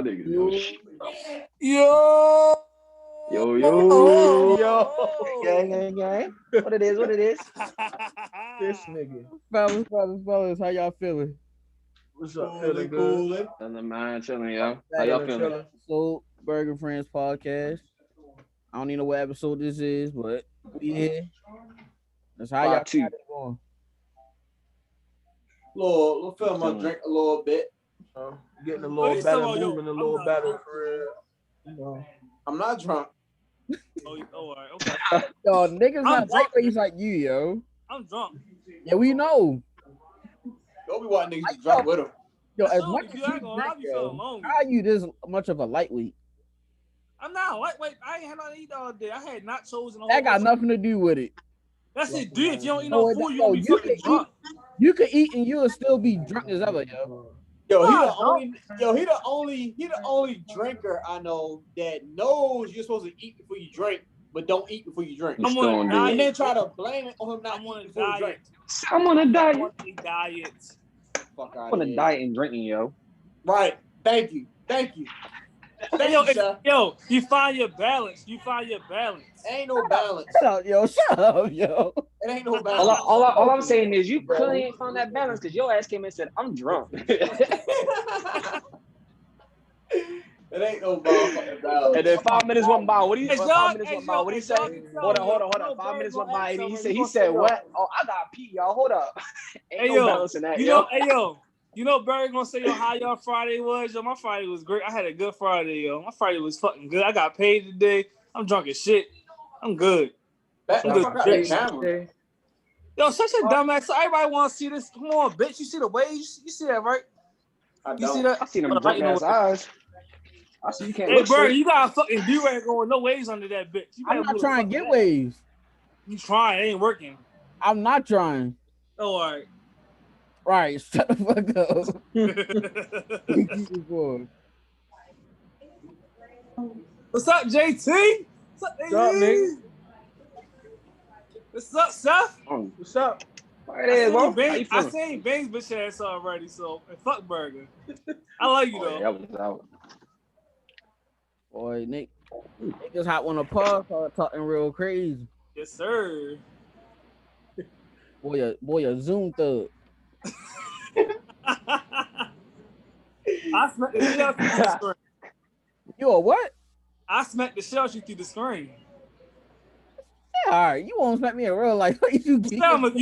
Y'all niggas know shit. Yo. Gang. What it is? This nigga. Fellas, how y'all feeling? What's up? Feeling good? Chilling, man. Chilling, yo. How y'all feeling? So, Burgg and Friends podcast. I don't even know what episode this is, but we here. That's how y'all got it going. Little feel my drink a little bit. Getting a little better, moving a little better for real. You know, I'm not drunk. All right, okay. Yo, niggas not lightweights like you, yo. I'm drunk. Yeah, we know. Don't be wanting niggas to drunk with them. Yo, as much as you drink, yo, how are you this much of a lightweight? I'm not lightweight. I ain't had nothing to eat all day. I had nachos and all that. Got nothing to do with it. That's it, dude. If you don't eat no food, you'll be fucking drunk. You could eat and you'll still be drunk as ever, yo. Yo, he the only drinker I know that knows you're supposed to eat before you drink, but don't eat before you drink. I'm on a diet. And then try to blame it on him not eating before you drink. I'm on a diet. I'm on a diet. Fuck out. I'm on a diet and drinking, yo. Right. Thank you. Yo, you find your balance. Ain't no balance. Shut up, yo. It ain't no balance. All I'm saying is you clearly ain't found that balance because your ass came in and said, I'm drunk. It ain't no balance. And then 5 minutes went by. What do you say? Hold on. 5 minutes went by. And he said, what? Oh, I got pee, y'all. Hold up. Ain't no balance in that, You know, Burgg gonna say, yo, how y'all Friday was? Yo, my Friday was great. I had a good Friday, yo. My Friday was fucking good. I got paid today. I'm drunk as shit. I'm good. Yo, such a dumbass. So everybody want to see this. Come on, bitch. You see the waves? You see that, right? You see that? I see them drunk ass eyes. I see you can't. Hey, Burgg, you got a fucking do-rag going. No waves under that bitch. I'm not trying to get waves. You trying? It ain't working. I'm not trying. Oh, all right. Right, shut the fuck up. What's up, JT? What's up, nigga? What's up, Seth? What's up? I seen Bang's bitch ass already, so fuck Burgg. I like you though. Yeah, that was out. Boy, Nick just hot on a pub, started talking real crazy. Yes, sir. Boy, a Zoom thug. I smacked the shit out you through the screen. You a what? I smacked the shit out you through the screen. Yeah, all right. You won't smack me in real life. You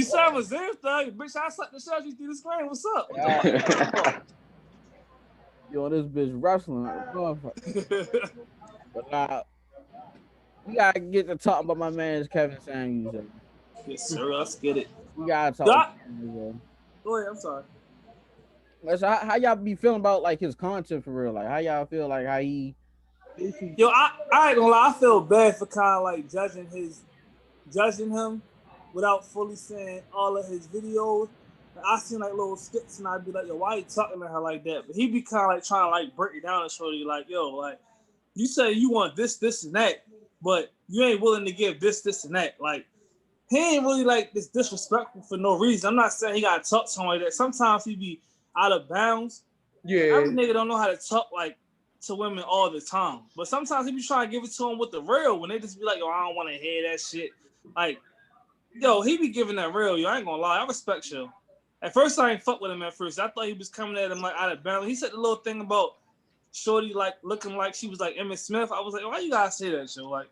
sound a Zoom thug, bitch. I slapped the shit out you through the screen. What's up? You on this bitch wrestling. But we gotta get to talk about my man Kevin Samuels. Yes, sir. Let's get it. We gotta talk. Go ahead. I'm sorry. So how y'all be feeling about like his content for real? Like how y'all feel like how he? Yo, I ain't gonna lie. I feel bad for kind of like judging him without fully seeing all of his videos. I seen like little skits and I'd be like, yo, why you talking to her like that? But he be kind of like trying to like break it down and show you like, yo, like you say you want this, and that, but you ain't willing to give this, and that. Like he ain't really like this disrespectful for no reason. I'm not saying he gotta talk to him like that. Sometimes he be out of bounds. Yeah. Every nigga don't know how to talk like to women all the time. But sometimes he be trying to give it to them with the real when they just be like, yo, I don't want to hear that shit. Like, yo, he be giving that real, yo. I ain't gonna lie. I respect you. At first, I ain't fuck with him at first. I thought he was coming at him like out of bounds. He said the little thing about Shorty like looking like she was like Emmitt Smith. I was like, why you gotta say that shit? Like,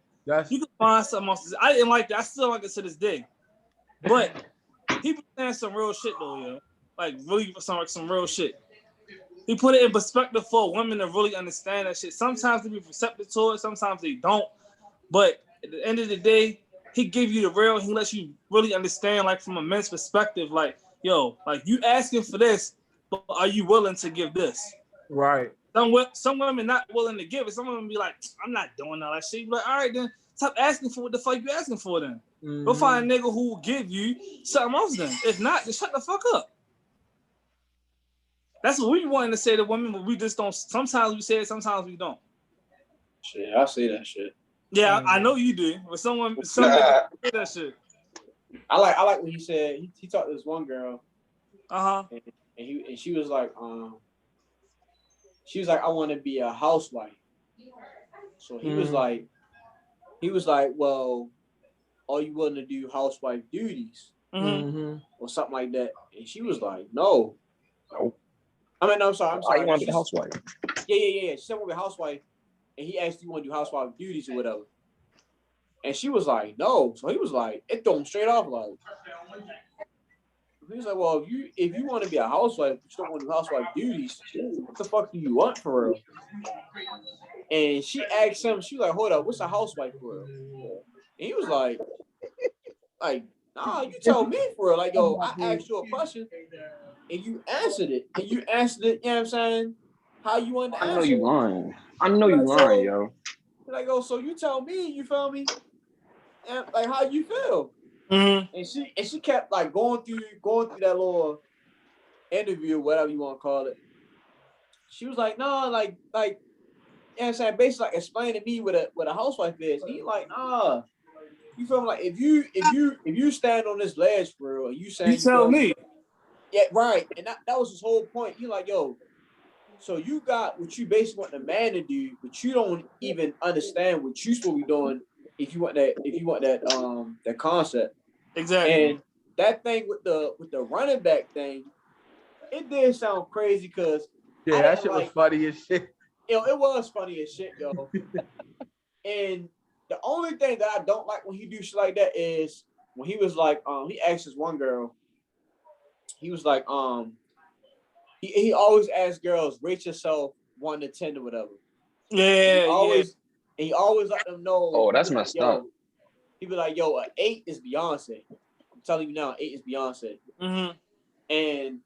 you can find something else. I didn't like that. I still like it to this day. But he be saying some real shit though, yo. Like really some real shit. He put it in perspective for women to really understand that shit. Sometimes they be receptive to it, sometimes they don't. But at the end of the day, he give you the real. He lets you really understand, like from a men's perspective, like, yo, like you asking for this, but are you willing to give this? Right. Some women not willing to give it. Some women be like, I'm not doing all that shit. You be like, all right, then stop asking for what the fuck you asking for then. Mm-hmm. Go find a nigga who will give you something else then. If not, just shut the fuck up. That's what we wanting to say to women, but we just don't. Sometimes we say it, sometimes we don't. Shit, I say that shit. Yeah, I know you do. But some say that shit. I like what he said. He talked to this one girl. Uh-huh. And she was like, she was like, I want to be a housewife. So he was like, well, are you willing to do housewife duties or something like that? And she was like, no. I mean, no, I'm sorry. Why you want to be a housewife? Yeah. She said, I want to be a housewife. And he asked, you want to do housewife duties or whatever? And she was like, no. So he was like, it threw him straight off. Like, he was like, well, if you want to be a housewife, but you don't want to do housewife duties, what the fuck do you want for real? And she asked him, she was like, hold up, what's a housewife for real? And he was like, nah, you tell me for real. Like, yo, I asked you a question and you answered it. And you answered it, you know what I'm saying? How you want to answer it. I know you lying. I know you lying, yo. Like, oh, so you tell me, you feel me? And like, how you feel? Mm-hmm. And she kept like going through that little interview, whatever you want to call it. She was like, no, like, you know what I'm saying? Basically, like, explain to me what a housewife is. And he like, nah. You feel me? Like, if you stand on this ledge for real, you saying you tell me. Yeah, right. And that was his whole point. He like, yo, so you got what you basically want the man to do, but you don't even understand what you supposed to be doing if you want that concept. Exactly. And that thing with the running back thing, it did sound crazy because that shit was funny as shit. Yo, it was funny as shit, yo. And the only thing that I don't like when he do shit like that is when he was like, he asked this one girl, he was like, he always asks girls, rate yourself 1 to 10 or whatever. Yeah, he always let them know. Oh, that's messed up. He be like, yo, 8 is Beyonce. I'm telling you now, 8 is Beyonce. Mm-hmm. And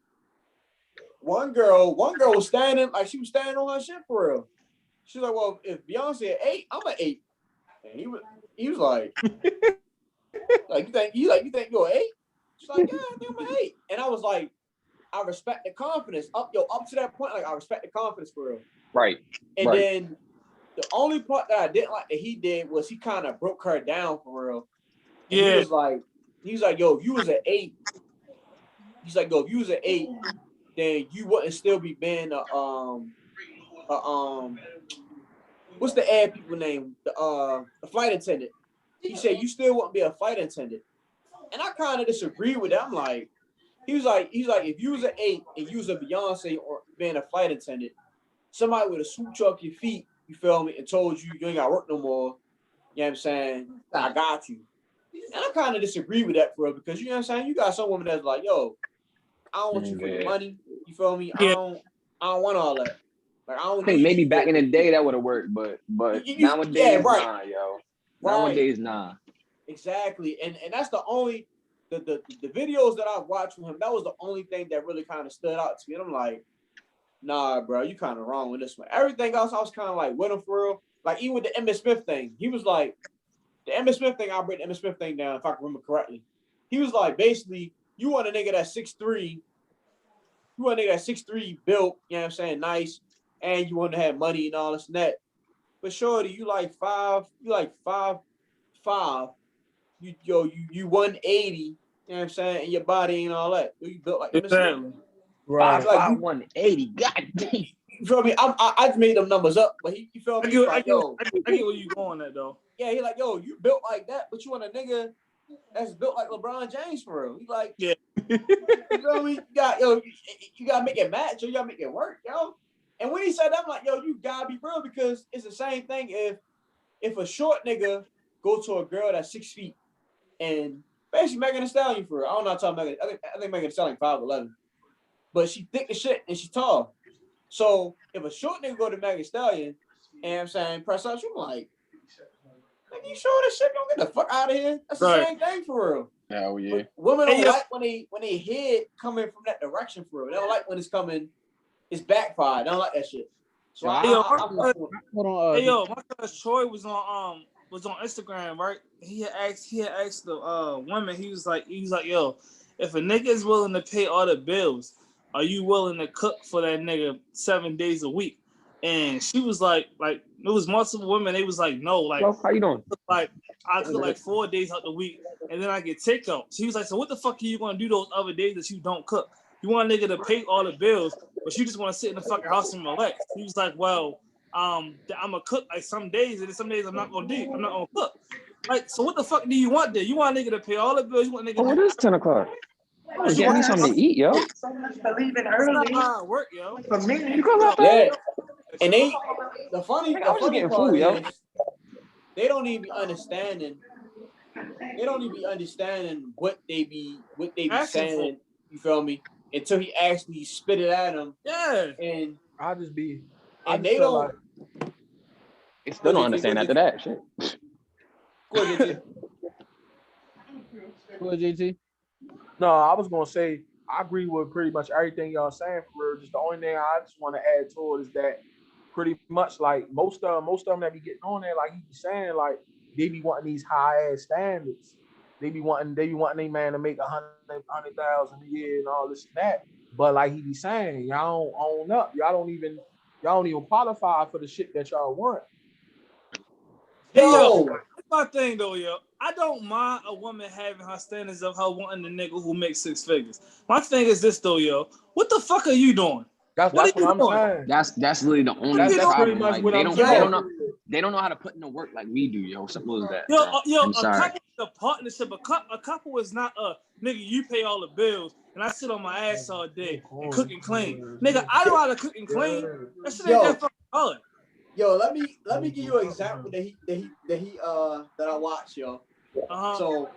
one girl was standing, like she was standing on her shit for real. She was like, well, if Beyonce at 8, I'm at 8. And he was like, you think you're 8? She's like, yeah, I think I'm at 8. And I was like, I respect the confidence. Up to that point, like I respect the confidence for real. Right. And then the only part that I didn't like that he did was he kind of broke her down for real. And he was like, yo, if you was at 8, he's like, yo, if you was at 8, then you wouldn't still be being what's the ad people name? The flight attendant. He said you still wouldn't be a flight attendant. And I kind of disagree with that. I'm like, he's like, if you was at 8 and you was a Beyonce or being a flight attendant, somebody would have swooped you off your feet, you feel me, and told you ain't got to work no more. You know what I'm saying? I got you. And I kind of disagree with that for real because you know what I'm saying? You got some women that's like, yo, I don't want you for your money. You feel me? I don't want all that. Like I don't. I think maybe back in the day that would have worked, but nowadays, nah, yo. Nowadays, nah. Exactly, and that's the only the videos that I watched from him. That was the only thing that really kind of stood out to me. And I'm like, nah, bro, you kind of wrong with this one. Everything else, I was kind of like with him for real. Like even with the Emmitt Smith thing, he was like, the Emmitt Smith thing. I'll break the Emmitt Smith thing down if I can remember correctly. He was like, basically, you want a nigga that's 6'3", you want a nigga that's 6'3", built, you know what I'm saying, nice, and you want to have money and all this and that. But shorty, you like 5'5", you 180, you know what I'm saying, and your body ain't all that. You built like exactly. Right. 5'5", 180. God damn. You feel me? I just made them numbers up, but you feel me? I get where you going at though. Yeah, he like, yo, you built like that, but you want a nigga that's built like LeBron James for real. He like, yeah. You feel me? You gotta make it match or you gotta make it work, yo. And when he said that, I'm like, yo, you gotta be real because it's the same thing if a short nigga go to a girl that's 6 feet and basically Megan Thee Stallion for real. I don't know how tall Megan. I think Megan Thee Stallion 5'11", but she thick as shit and she's tall. So if a short nigga go to Megan Thee Stallion and I'm saying press up, I'm like, nigga, you sure this shit? Don't get the fuck out of here. That's the same thing for real. Hell yeah. But women don't like when they head coming from that direction for real. They don't like when it's coming. It's backfired. They don't like that shit. So my cousin Troy was on Instagram, right? He had asked the women. He was like, yo, if a nigga is willing to pay all the bills, are you willing to cook for that nigga 7 days a week? And she was like it was multiple women. They was like, no, like, hello, how you doing? Like I cook like 4 days out the week, and then I get takeout. She was like, so what the fuck are you gonna do those other days that you don't cook? You want a nigga to pay all the bills, but you just want to sit in the fucking house and relax. He was like, well, I'm gonna cook like some days, and then some days I'm not gonna cook. Like, so what the fuck do you want there? You want a nigga to pay all the bills? You want a nigga to it is 10 o'clock. Get me something to eat, yo. Leaving That's not early. how it work, yo. For me, You come out Yeah. And the funny Nigga, I was just part getting food, yo. is, they don't even be understanding. They don't even be understanding what they be saying. You feel me? Until he actually spit it at them. Yeah. And I just be. and they don't. They still don't understand after that shit. Go ahead, JT. Go ahead, JT. No, I was gonna say I agree with pretty much everything y'all saying for real. Just the only thing I just want to add to it is that pretty much like most of them that be getting on there, like he be saying, like they be wanting these high ass standards. They be wanting their man to make 100,000 a year and all this and that. But like he be saying, y'all don't own up. Y'all don't even qualify for the shit that y'all want. Hey, yo, that's my thing though, yo. I don't mind a woman having her standards of her wanting the nigga who makes 6 figures. My thing is this though, yo. What the fuck are you doing? That's what I'm saying. That's literally the only That's problem. pretty much Like, what they I'm don't saying. they don't know how to put in the work like we do, yo. Simple as that. Yo, I'm a sorry. couple is a partnership. A couple is not a nigga. You pay all the bills, and I sit on my ass all day and cook and clean. Nigga, I know how to cook and clean. That shit ain't that fucking hard. Yo, let me give you an example that I watched, yo. Uh-huh. So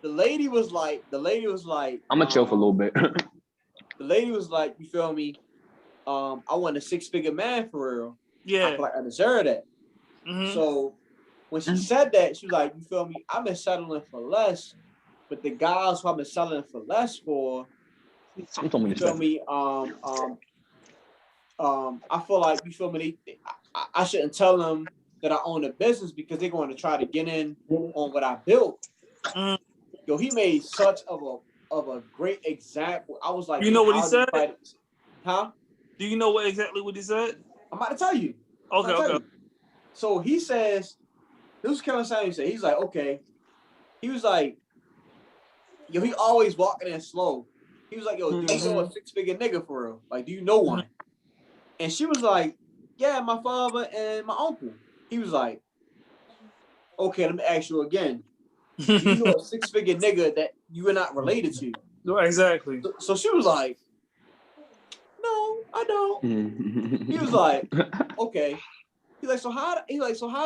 the lady was like, I'm gonna chill for a little bit. The lady was like, you feel me? I want a 6-figure man for real. Yeah. I feel like I deserve that. Mm-hmm. So when she said that, she was like, you feel me? I've been settling for less, but the guys who I've been settling for less for, you feel me? I feel like, you feel me? I shouldn't tell them that I own a business because they're going to try to get in on what I built. Mm. Yo, he made such of a great example. I was like, you know what he said? Huh? Do you know exactly what he said? I'm about to tell you. Okay. So he says, this is kind of something he said. He's like, okay. He was like, yo, he always walking in slow. He was like, yo, do you know a 6-figure nigga for real? Like, do you know one? And she was like, yeah, my father and my uncle. He was like, okay, let me ask you again. Do you know a 6-figure nigga that you are not related to? Exactly. So she was like, no, I don't. He was like, okay. He's like, so how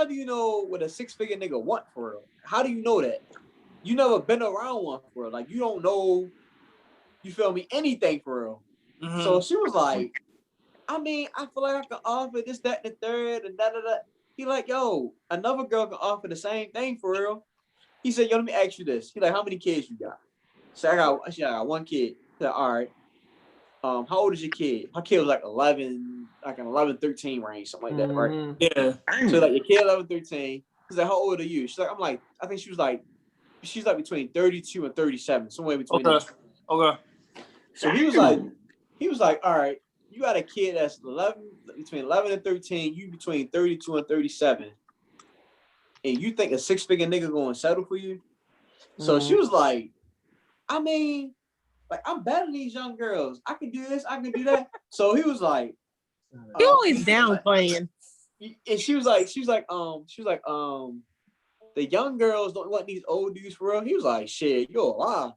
do you know what a 6-figure nigga want for real? How do you know that? You never been around one for real. Like, you don't know, you feel me, anything for real. Mm-hmm. So she was like, I mean, I feel like I can offer this, that, and the third, and da-da-da. He like, yo, another girl can offer the same thing for real. He said, yo, let me ask you this. He like, how many kids you got? So I got one kid. He like, all right. How old is your kid? My kid was like 11, like an 11, 13 range, something like that, right? Yeah. So like your kid 11, 13. He's like, how old are you? She's like, I think she's like between 32 and 37, somewhere between. Okay. So he was like, all right, you got a kid that's between 11 and 13, you between 32 and 37. And you think a 6-figure nigga gonna settle for you? So she was like, I mean, like, I'm better than these young girls. I can do this, I can do that. So he was like, you always downplaying. And she was like, the young girls don't want these old dudes for real. He was like, shit, you're a lie.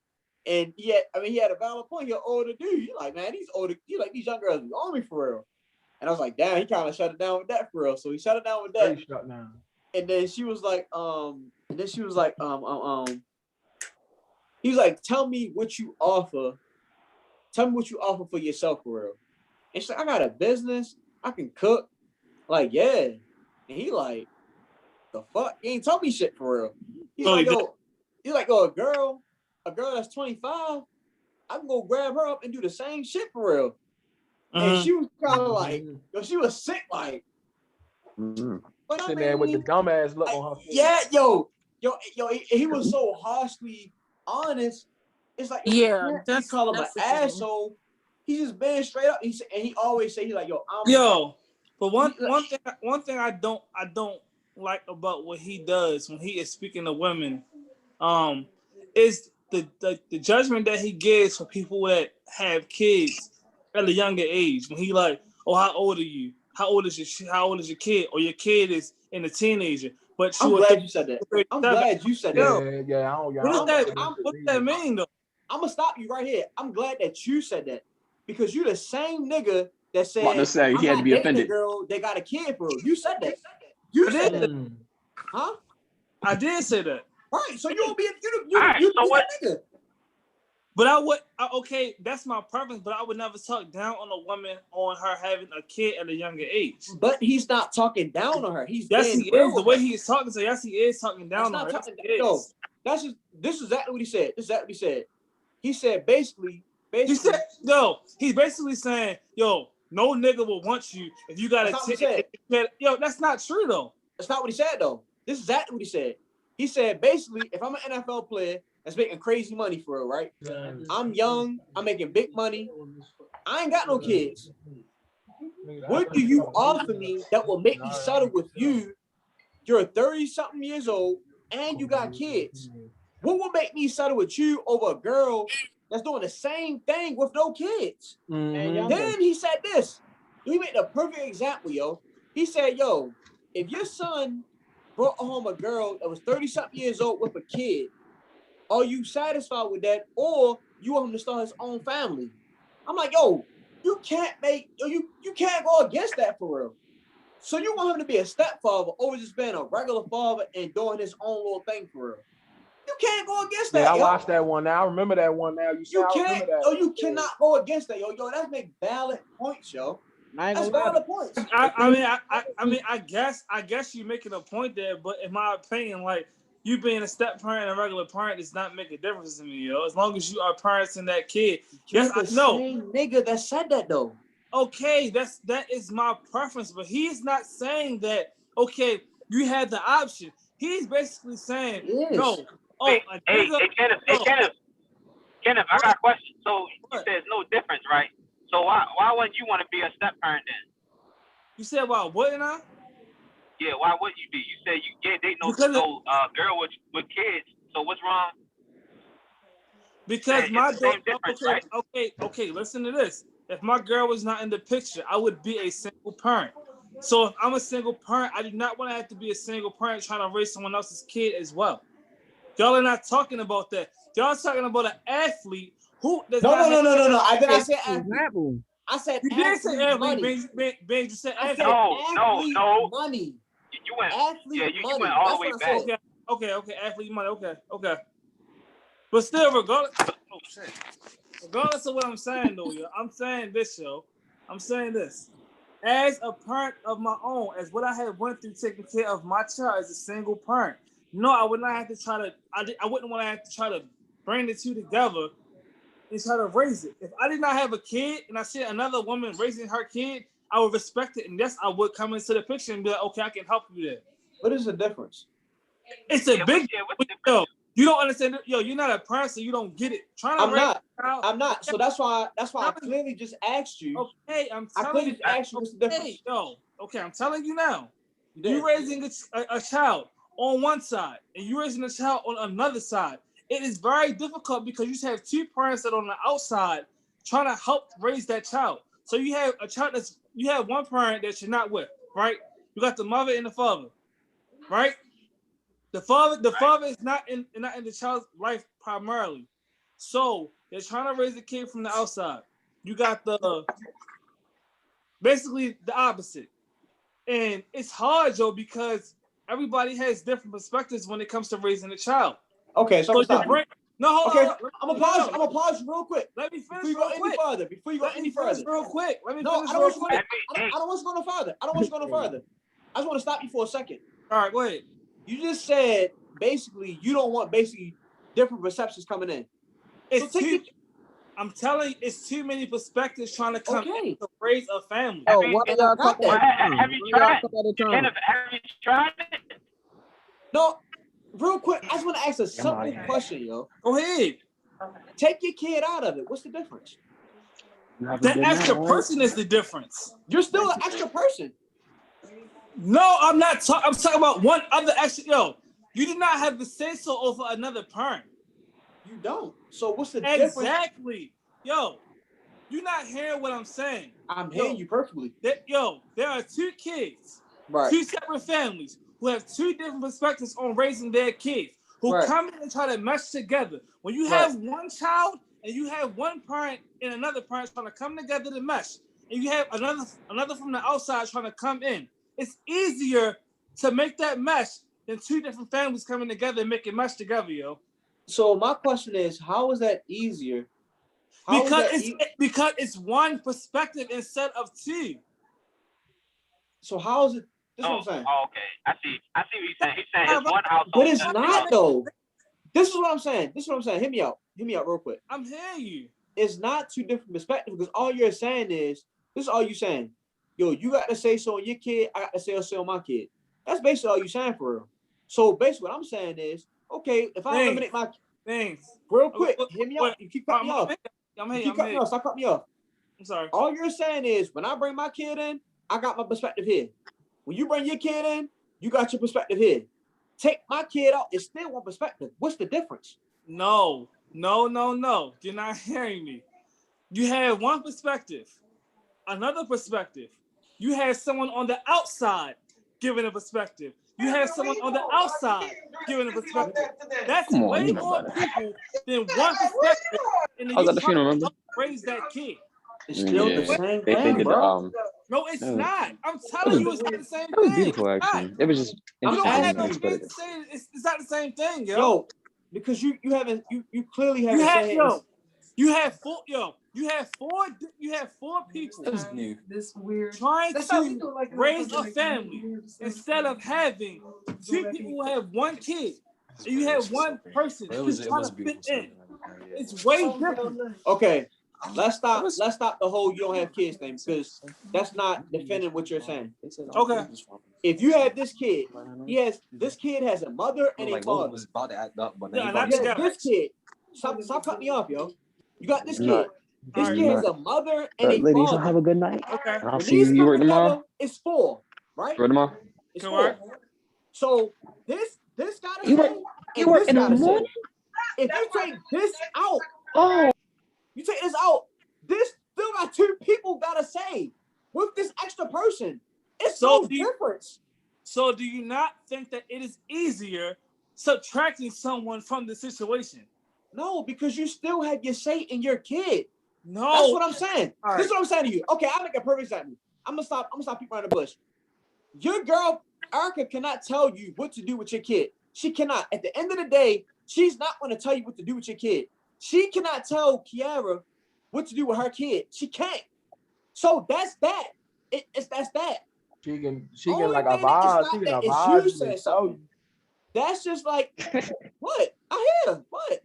And he had a valid point. You're an older dude. You're like, man, these young girls be on me for real. And I was like, damn, he kind of shut it down with that for real. So he shut it down with that. Shut down. And then she was like, he was like, tell me what you offer. Tell me what you offer for yourself for real. And she's like, I got a business. I can cook. Like, yeah. And he like, the fuck? You ain't tell me shit for real. He's like, yo, a girl that's 25, I can go grab her up and do the same shit for real. And she was kind of like, yo, she was sick, like. But sitting there with the dumbass look on her face. Yeah, yo, he was so harshly honest. It's like, yeah, he call him an asshole. He's just being straight up. He always say, he's like, but one thing I don't like about what he does when he is speaking to women, is the judgment that he gives for people that have kids. at a younger age when he like, oh, how old are you? How old is your kid? Or your kid is in a teenager. But I'm glad you said that. I'm glad you said that. Yeah. What does that mean though? I'm gonna stop you right here. I'm glad that you said that because you the same nigga that said about to say, he had to be offended. A girl, they got a kid, bro. You said that. You said that. Huh? I did say that. Right. So you don't be you that nigga. But I would okay, that's my preference, but I would never talk down on a woman on her having a kid at a younger age. But he's not talking down on her. He is. The way he is talking, so yes, he is talking down on her. No, this is exactly what he said. This is exactly what he said. He said basically he's basically saying, yo, no nigga will want you if you got a kid. Yo, that's not true though. That's not what he said though. This is exactly what he said. He said basically, if I'm an NFL player that's making crazy money for real, right? I'm young, I'm making big money. I ain't got no kids. What do you offer me that will make me settle with you? You're 30-something years old and you got kids. What will make me settle with you over a girl that's doing the same thing with no kids? Mm-hmm. Then he said this. He made a perfect example, yo. He said, yo, if your son brought home a girl that was 30-something years old with a kid, are you satisfied with that, or you want him to start his own family? I'm like, yo, you can't go against that for real. So you want him to be a stepfather over just being a regular father and doing his own little thing for real. You can't go against that. Yeah, I watched that one now. I remember that one now. You can't. You cannot go against that, yo. That's make valid points, yo. That's valid points. I guess you're making a point there, but in my opinion, like, you being a step parent and a regular parent does not make a difference to me, yo. As long as you are parenting that kid. Yes, I know. Same nigga that said that though. Okay, that is my preference, but he's not saying that. Okay, you had the option. He's basically saying no. Oh, hey, Kenneth, Kenneth, I got a question. So you said there's no difference, right? So why wouldn't you want to be a step parent then? You said why wouldn't I? Yeah, why would you be? You said you can't date no girl with kids. So what's wrong? Because my daughter. Okay. Listen to this. If my girl was not in the picture, I would be a single parent. So if I'm a single parent, I do not want to have to be a single parent trying to raise someone else's kid as well. Y'all are not talking about that. Y'all are talking about an athlete who does No. I did not say athlete. I said you did say athlete. Ben, you said athlete. No. Money. You went. Athlete money. Went all the way back. Okay. Athlete money. Okay. But still, regardless of what I'm saying, though, yo, I'm saying this, yo. I'm saying this. As a parent of my own, as what I had went through taking care of my child as a single parent, no, I would not have to try to. I wouldn't want to have to try to bring the two together and try to raise it. If I did not have a kid and I see another woman raising her kid, I would respect it, and yes, I would come into the picture and be like, okay, I can help you there. What is the difference? It's a big deal. You don't understand. Yo, you're not a parent, so you don't get it. I'm not. So that's why I clearly just asked you. Okay, I clearly just asked you what's the difference. Okay, I'm telling you now. You're raising a child on one side, and you're raising a child on another side. It is very difficult because you have two parents that are on the outside trying to help raise that child. So you have a child you have one parent that you're not with, right? You got the mother and the father, right? The father is not in the child's life primarily. So they're trying to raise the kid from the outside. You got basically the opposite. And it's hard, Joe, because everybody has different perspectives when it comes to raising a child. Okay, so I'm gonna pause real quick. Let me finish. Before you go any further. Real quick. Let me finish. I don't want to go no further. I just want to stop you for a second. All right, go ahead. You just said basically you don't want different perceptions coming in. I'm telling you, it's too many perspectives trying to come in to raise a family. Oh, what are y'all talking about? Have you tried it? No, real quick, I just want to ask a simple question, yo. Go ahead. Take your kid out of it. What's the difference? That extra person is the difference. You're still an extra person. No, I'm not talking. I'm talking about one other extra. Yo, you do not have the say so over another parent. You don't. So what's the difference? Exactly. Yo, You're not hearing what I'm saying. I'm hearing you perfectly. There are two kids, two separate families who have two different perspectives on raising their kids, who come in and try to mesh together. When you have one child and you have one parent and another parent trying to come together to mesh, and you have another from the outside trying to come in, it's easier to make that mesh than two different families coming together and making mesh together, yo. So my question is, how is that easier? Because it's one perspective instead of two. So how is it? This is what I'm saying. Oh, okay. I see what he's saying. He's saying it's one household. But it's not though. This is what I'm saying. Hit me out real quick. I'm hearing you. It's not two different perspectives because all you're saying is, this is all you're saying. Yo, you got to say so on your kid, I got to say so on my kid. That's basically all you're saying for real. So basically what I'm saying is, okay, if I eliminate my things real quick, hear me out. You keep cutting me off. Keep cutting me off. Stop cutting me off. I'm sorry. All you're saying is when I bring my kid in, I got my perspective here. When you bring your kid in, you got your perspective here. Take my kid out, it's still one perspective. What's the difference? No. You're not hearing me. You have one perspective, another perspective. You have someone on the outside giving a perspective. You have someone on the outside giving a perspective. That's way more people than one perspective. And then you trying to raise that kid. It's still the same thing, bro. No, it's not. I'm telling you, it's not the same thing. It was beautiful, actually. It was just interesting. It's not the same thing, yo. Yo, because you clearly haven't. You have four people. That was new. This weird. Trying to raise a family instead of having two people who have one kid. And you have one person who's trying to fit in. It's way different. Okay. Let's stop the whole you don't have kids thing because that's not defending what you're saying. Okay. If you have this kid, this kid has a mother and a father. Was about to act up, but this kid. Stop cutting me off, yo. You got this kid. This kid has a mother and a ladies, father. have a good night. Okay. I'll see you work tomorrow. It's 4, right? Work tomorrow. It's 4. So this gotta you work in the morning? If you take this out, you take this out, this still got 2 people gotta say with this extra person. It's no difference. So do you not think that it is easier subtracting someone from the situation? No, because you still have your say in your kid. No. That's what I'm saying. Right. This is what I'm saying to you. Okay, I'll make a perfect example. I'm gonna stop people around the bush. Your girl, Erica, cannot tell you what to do with your kid. She cannot. At the end of the day, she's not gonna tell you what to do with your kid. She cannot tell Kiara what to do with her kid. She can't. So that's that. That's that. She can like advise. She can advise. You said something. That's just like what I hear. What?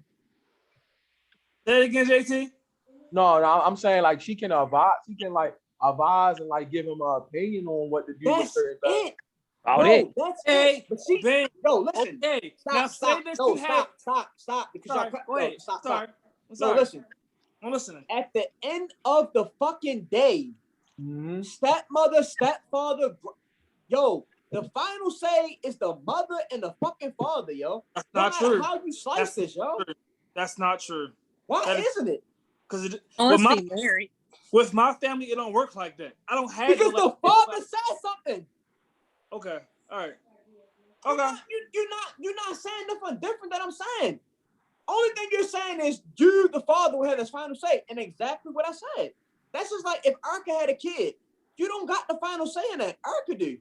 Say it again, JT. No, I'm saying like she can advise. She can like advise and like give him an opinion on what to do with certain things. That's it. But she, listen. Okay. Stop. Because stop. No, listen. I'm listening. At the end of the fucking day, stepmother, stepfather, the final say is the mother and the fucking father, yo. That's not true. How you slice this, yo? That's not true. Why isn't it? Because married. With my family, it don't work like that. I don't have because the father said something. Okay. All right. Okay. You're not saying nothing different than I'm saying. Only thing you're saying is you, the father, will have his final say, and exactly what I said. That's just like if Erica had a kid, you don't got the final say in that. Erica do.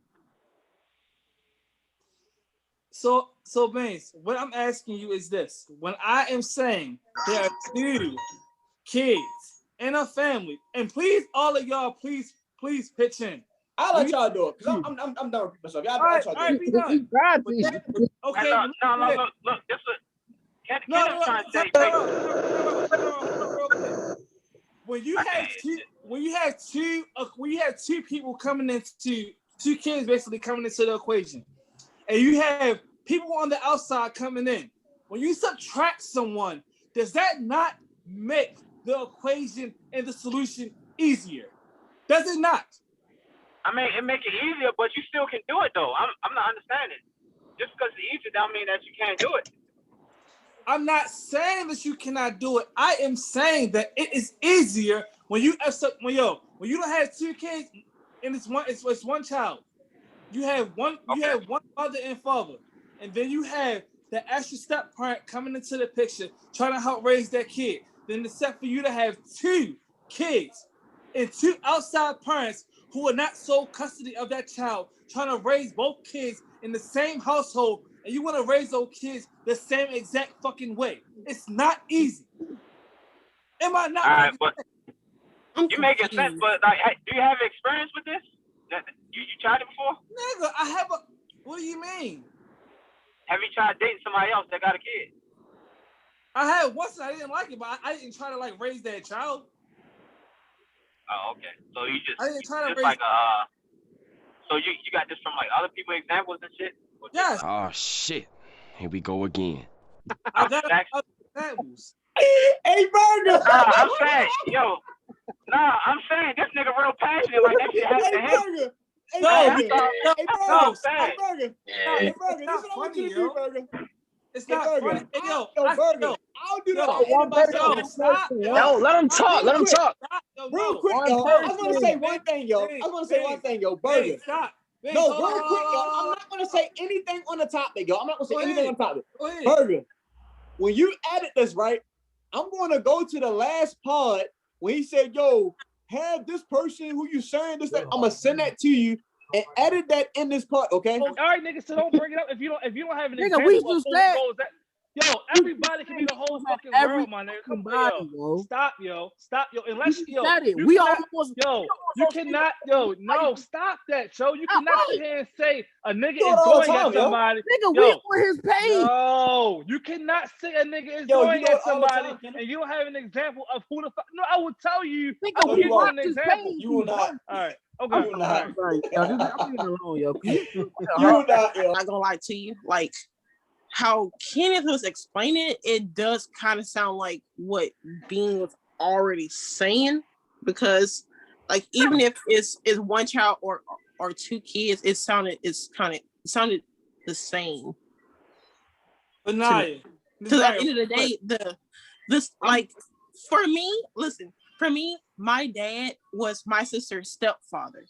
So Baines, what I'm asking you is this: when I am saying there are 2 kids in a family, and please, all of y'all, please pitch in. I'll let y'all do it because I'm done with myself. Y'all, all right, be done. Okay. No. Look, this is. Kenneth trying to say. When you have two people coming into 2 kids basically coming into the equation, and you have people on the outside coming in, when you subtract someone, does that not make the equation and the solution easier? Does it not? I mean, it make it easier, but you still can do it though. I'm not understanding. Just because it's easier don't mean that you can't do it. I'm not saying that you cannot do it. I am saying that it is easier when you don't have 2 kids and it's one child, you have one mother and father, and then you have the extra step parent coming into the picture trying to help raise that kid. Then it's set for you to have 2 kids and 2 outside parents who are not sole custody of that child, trying to raise both kids in the same household, and you want to raise those kids the same exact fucking way. It's not easy. Am I not? All right, but you making sense, but like, do you have experience with this? You tried it before? Nigga, I have a. What do you mean? Have you tried dating somebody else that got a kid? I had once and I didn't like it, but I didn't try to like raise that child. Oh, okay. So you just, I didn't try to just raise. like so you got this from like other people examples and shit? Yes. Oh shit. Here we go again. I got other examples. Hey, Burgg. I'm saying, I'm saying this nigga real passionate. Like that shit happened to him. Hey, No, Burgg. Hey, Burgg. Hey, Burgg. This is what I want you to do, Burgg. It's not funny. Hey, Burgg. I'll do that. Yo, let him talk. Let him talk. Real quick, yo. I was gonna say one thing, yo. Burgg. Stop. No, real quick, yo. I'm not gonna say anything on the topic, yo. I'm not gonna say anything on the topic. Burgg, when you edit this, right, I'm gonna go to the last part when he said, yo, have this person who you saying this, that. I'm gonna send that to you and edit that in this part, okay? All right, nigga. So don't bring it up if you don't have an Nigga, example. we of just who said. goes that. Yo, everybody can be the whole fucking world, my nigga. Come on, yo. Stop, yo. Unless you cannot, no, stop that, yo. You cannot sit here and say a nigga is going at somebody. Nigga, we on his page. No, you cannot say a nigga is going at somebody and you don't have an example of who the fuck. No, I will tell you. I will give you an example. You will not. All right. Okay. You will not. Right. Yo, I'm leaving it alone, yo. You will not, yo. I'm not gonna lie to you, like how Kenneth was explaining it does kind of sound like what Bean was already saying, because like even if it's one child or 2 kids, it sounded the same. But Naya, because at the end of the day, like for me, my dad was my sister's stepfather.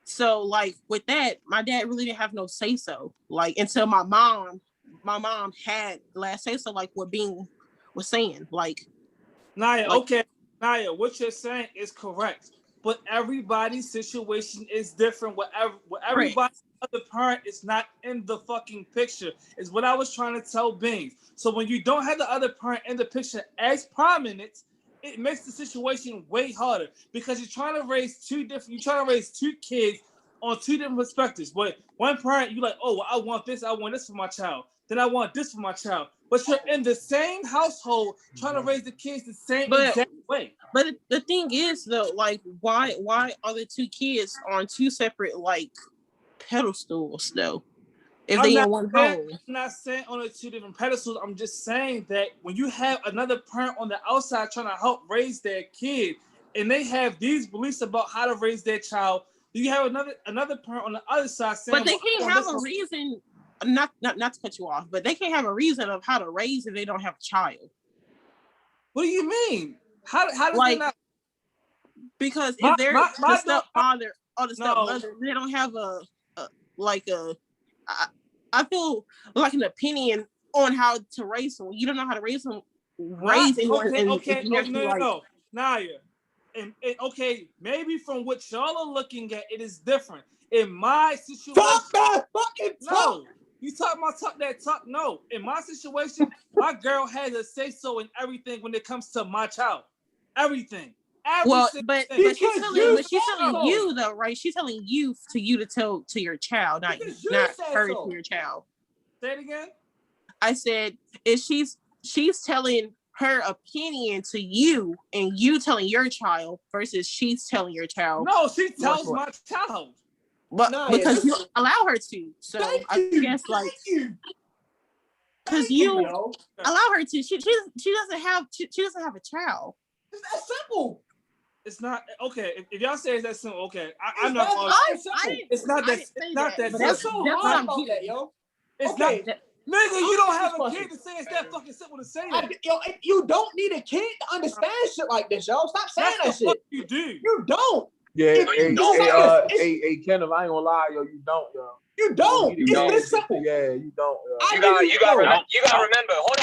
So like with that, my dad really didn't have no say so. Like until my mom had last say so, like what Bean was saying. Like Naya, Naya, what you're saying is correct. But everybody's situation is different. Whatever everybody's other parent is not in the fucking picture, is what I was trying to tell Beans. So when you don't have the other parent in the picture as prominent, it makes the situation way harder because you're trying to raise 2 kids on 2 different perspectives. But one parent, you're like, oh, well, I want this for my child. Then I want this for my child. But you're in the same household trying to raise the kids the same exact way. But the thing is, though, like, why are the 2 kids on 2 separate, like, pedestals, though? If they in one home. I'm not saying on the 2 different pedestals. I'm just saying that when you have another parent on the outside trying to help raise their kid, and they have these beliefs about how to raise their child, you have another parent on the other side saying, but they can't have a reason. Not to cut you off, but they can't have a reason of how to raise if they don't have a child. What do you mean? How does like, they not? Because if they're the stepfather or the stepmother, they don't have I feel like an opinion on how to raise them. You don't know how to raise them. No, Naya. And okay, maybe from what y'all are looking at, it is different. In my situation, no. You talk that talk. No, in my situation, my girl has a say so in everything when it comes to my child. Everything. Well, but she's telling you though, right? She's telling you to tell to your child, not her to your child. Say it again. I said if she's telling her opinion to you and you telling your child versus she's telling your child. No, she tells my child. But because you allow her to. So I guess like because you allow her to. She doesn't have a child. It's that simple. It's not okay. If y'all say it's that simple, okay. I'm not. It's not that. It's not that. That's so hard about that, yo. It's not. Nigga, you don't have a kid to say it's that fucking simple to say that. You don't need a kid to understand shit like this, yo. Stop saying that shit. You do. You don't. Yeah, hey, Kenneth, I ain't gonna lie, yo, you don't, yo. You don't. It's this simple. Yeah, you don't. Yo. You gotta remember. Hold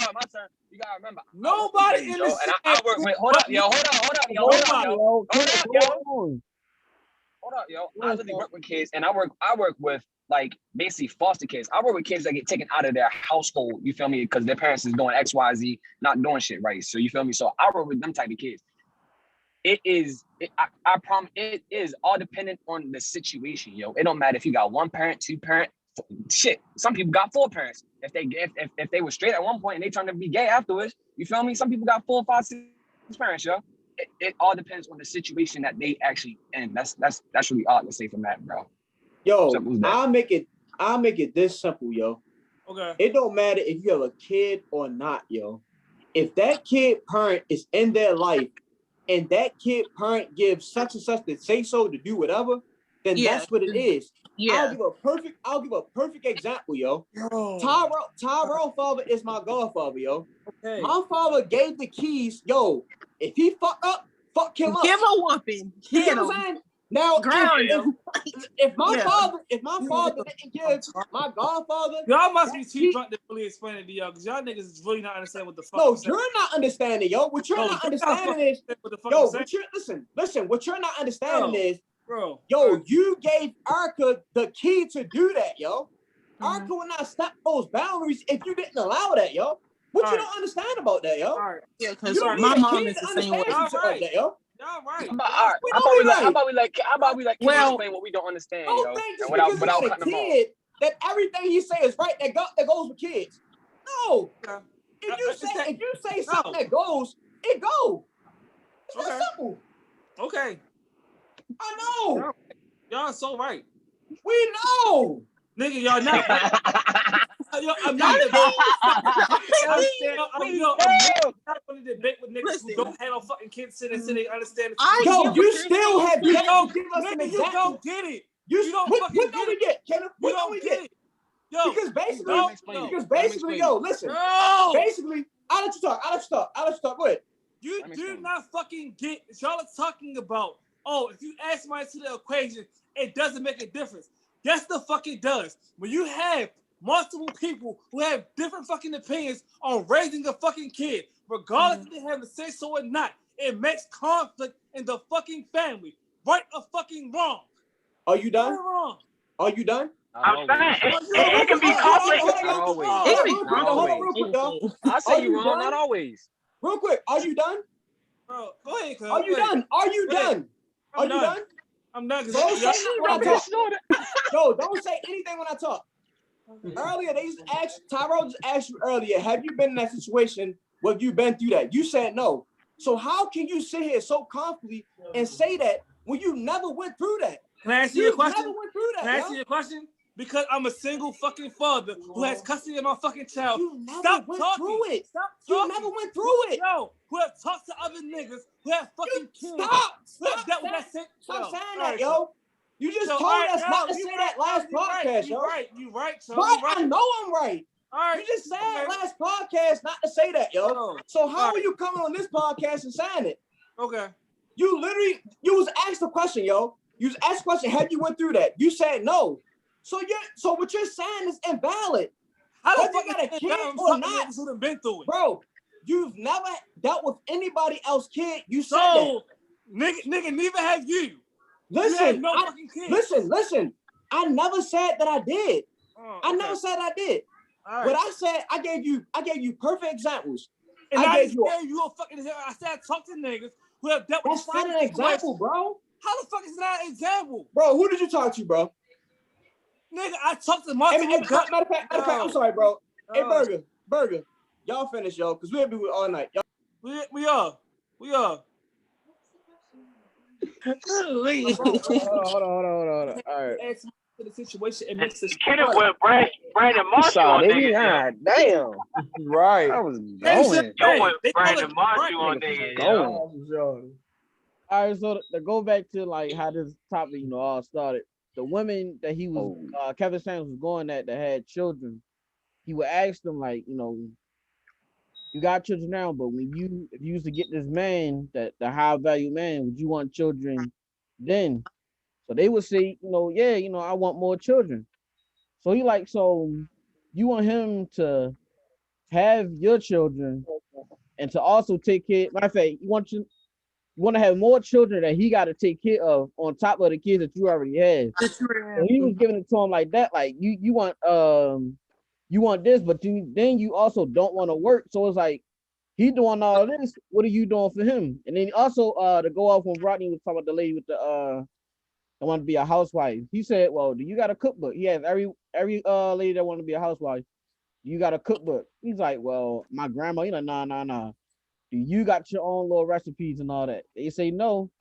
on. My turn. You gotta remember. Nobody in this. And I work with. Hold up, yo. I literally work with kids, and I work with like basically foster kids. I work with kids that get taken out of their household. You feel me? Because their parents is doing X, Y, Z, not doing shit right. So you feel me? So I work with them type of kids. I promise it is all dependent on the situation, yo. It don't matter if you got one parent, two parent, shit. Some people got four parents. If they were straight at one point and they turned to be gay afterwards, you feel me? Some people got 4, 5, 6 parents, yo. It all depends on the situation that they actually in. That's really odd to say from that, bro. Yo, I'll make it this simple, yo. Okay. It don't matter if you have a kid or not, yo. If that kid parent is in their life and that kid parent gives such and such to say so to do whatever, then that's what it is. Yeah. I'll give a perfect example, yo. Tyrell father is my godfather, yo. Okay. My father gave the keys, yo. If he fuck up, fuck him up. Give a whooping. You know what I'm saying? Now, if my father didn't give my godfather, y'all must be too drunk to really explain it to y'all, because y'all niggas is really not understanding what the fuck. No, you're not understanding, yo. What you're not understanding is, yo. Listen. What you're not understanding is, bro. Yo, you gave Erica the key to do that, yo. Erica would not step those boundaries if you didn't allow that, yo. What you don't understand about that, yo? Yeah, because my mom is the same way. Like that, yo. Y'all right. How about we let explain what we don't understand, yo? And without cutting them off. That everything he say is right. That goes with kids. No. If you say something that goes, it goes. It's that simple. Okay. I know. Y'all so right. We know. Nigga, y'all not. I'm not going to debate with niggas who don't have no fucking kids sitting and they understand. Yo, you still have yet to give us an example. You don't get it. You don't fucking get it yet, Kenneth. What don't we get? Yo, because basically, yo, listen. No. Basically, I'll let you talk. Go ahead. You do not fucking get. Y'all are talking about. Oh, if you add somebody to the equation, it doesn't make a difference. Yes, the fuck it does. When you have multiple people who have different fucking opinions on raising a fucking kid, regardless if they have to say so or not, it makes conflict in the fucking family. Right or fucking wrong. Are you done? Right or wrong. Are you done? I'm saying it can be conflict. Real quick, I say you wrong, not always. Real quick, are you done? Bro, go ahead, cuz. Are you done? Are you done? Are you done? I'm not gonna say anything when I talk. No, don't say anything when I talk. Earlier, Tyrell just asked you earlier, have you been in that situation where you've been through that? You said no. So how can you sit here so confidently and say that when you never went through that? Can I answer your question? Never went through that, Can I answer your question? Because I'm a single fucking father who has custody of my fucking child. You never went through it. Stop talking. You never went through it. Yo, who have talked to other niggas who have fucking kids. Stop saying that, yo. You just told us not to say that last podcast, yo. You right, so I know I'm right. All right. You just said last podcast not to say that, yo. So how are you coming on this podcast and saying it? Okay. You was asked the question, yo. You was asked the question, have you went through that? You said no. So what you're saying is invalid. How the fuck you got a kid or not? Who done been through it, bro? You've never dealt with anybody else's kid. You said that. Nigga, neither have you. Listen, no fucking kids. Listen. I never said that I did. I never said I did. Right. What I said, I gave you perfect examples. And I gave you a fucking. I said talk to niggas who have dealt with. That's not an example, bro. How the fuck is that an example, bro? Who did you talk to, bro? Nigga, I talked to Martin. Matter of fact, I'm sorry, bro. Hey, Burgg, y'all finish, yo, because we'll be with all night. We are. Hold on. All right. To the situation, it makes us. Kenneth with Brandon Marshall on niggas. Damn. Right. I was going. Brandon Marshall on niggas. All right, so to go back to like how this topic, all started. The women that he was, Kevin Samuels was going at that had children, he would ask them like, you got children now, but if you used to get this man, the high value man, would you want children then? So they would say, yeah, I want more children. So he like, so you want him to have your children and to also take care. Matter of fact, you want to have more children that he got to take care of on top of the kids that you already have. So he was giving it to him like that, like you want this, but then you also don't want to work. So it's like he doing all this. What are you doing for him? And then also to go off when Rodney was talking about the lady with the want to be a housewife. He said, well, do you got a cookbook? He has every lady that want to be a housewife. You got a cookbook? He's like, well, my grandma. He's like, nah. Do you got your own little recipes and all that? They say no.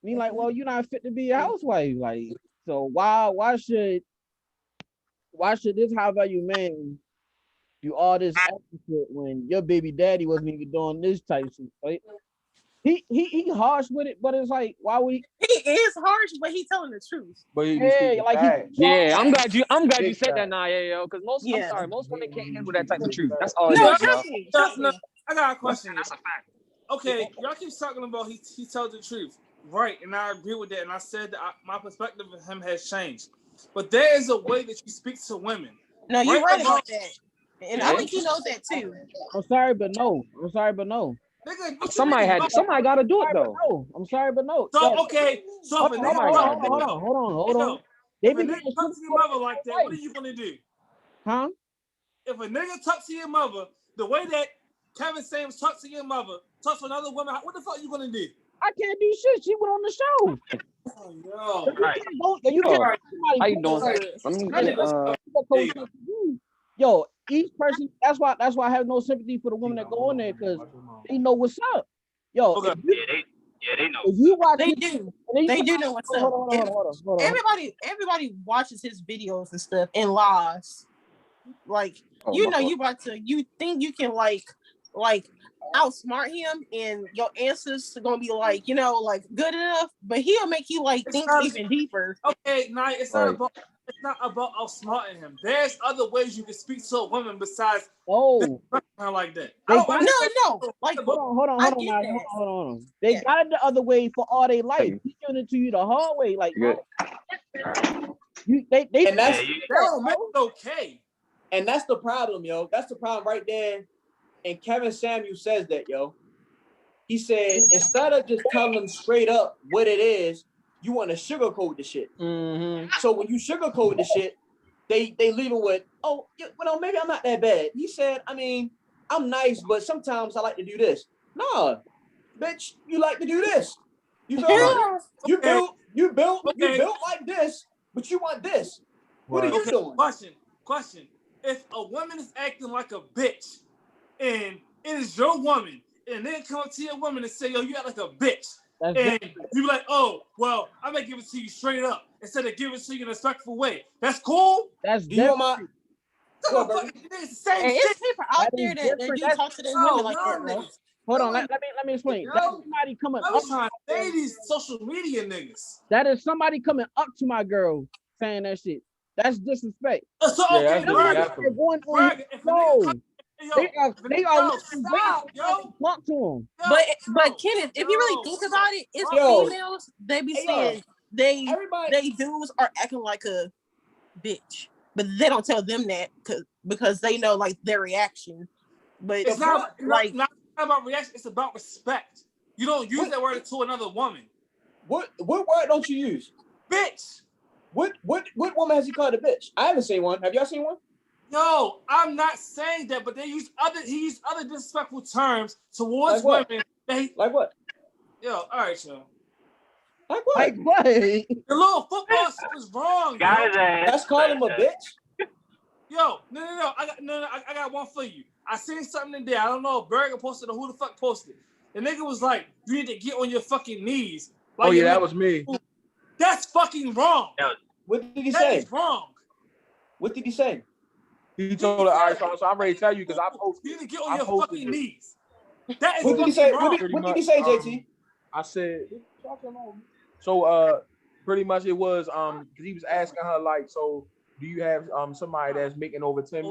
And he's like, well, you're not fit to be a housewife. Like, so why should this high value man do all this extra shit when your baby daddy wasn't even doing this type of shit? Right? He harsh with it, but it's like, why would he? He is harsh, but he's telling the truth. But I'm glad you said that now, yo. Because most women can't handle that type of truth. That's all. No, trust me. I got a question. That's a fact. Okay, y'all keep talking about he tells the truth, right? And I agree with that. And I said that my perspective of him has changed. But there is a way that you speak to women. No, you're right about that, and I think he knows that too. I'm sorry, but no. Nigga, somebody got to do it though. No, I'm sorry, but no. So okay, so if a nigga hold on. If a nigga talk to your mother like that, what are you gonna do? Huh? If a nigga talks to your mother the way that Kevin Samuels talks to your mother, talks to another woman, what the fuck are you gonna do? I can't do shit. She went on the show. Oh, no. Right. You can't How you doing? Yo, each person. That's why I have no sympathy for the women that go in there because they know what's up. Yo, they know. If you watch, they do know what's up. Hold on. Everybody watches his videos and stuff and lies. Like you think you can like outsmart him and your answers are gonna be like good enough, but he'll make you think even deeper. Okay, it's not about outsmarting him. There's other ways you can speak to a woman besides like that. No. Like hold on. They got it the other way for all their life. He's giving it to you the hard way. Like and that's okay. And that's the problem, yo. That's the problem right there. And Kevin Samuels says that, yo. He said, instead of just telling them straight up what it is, you want to sugarcoat the shit. Mm-hmm. So when you sugarcoat the shit, they leave it with, maybe I'm not that bad. He said, I mean, I'm nice, but sometimes I like to do this. Nah, bitch, you like to do this. You feel me? You built like this, but you want this. What are you doing? Question. If a woman is acting like a bitch and it is your woman, and then come up to your woman and say, yo, you act like a bitch. And you be like, oh, well, I'm going to give it to you straight up instead of giving it to you in a respectful way. That's cool? That's different. It's people out there that do talk to their women like that, bro. Hold on, let me explain. That's somebody coming up. I'm trying these social media niggas. That is somebody coming up to my girl saying that shit. That's disrespect. So, okay, Burgg, they are talk to him. But Kenneth, if you really think about it, it's females. They be saying they dudes are acting like a bitch, but they don't tell them that because they know like their reaction. But it's not about reaction. It's about respect. You don't use that word to another woman. What word don't you use? Bitch. What woman has he called a bitch? I haven't seen one. Have y'all seen one? No, I'm not saying that, but he used other disrespectful terms towards women. Like what? Yo, all right, yo. Like what? Like what? The little football shit was wrong. That's calling him a bitch. Yo, no. I got one for you. I seen something today. I don't know if Burgg posted or who the fuck posted. The nigga was like, "You need to get on your fucking knees." Like, that was me. That's fucking wrong. What did he say? That's wrong. What did he say? He told her, all right, so I'm ready to tell you because I posted. You need to get on your fucking knees. That is what did he say? Wrong. What did he say, JT? I said, so pretty much it was because he was asking her like, so do you have somebody that's making over 10,000 a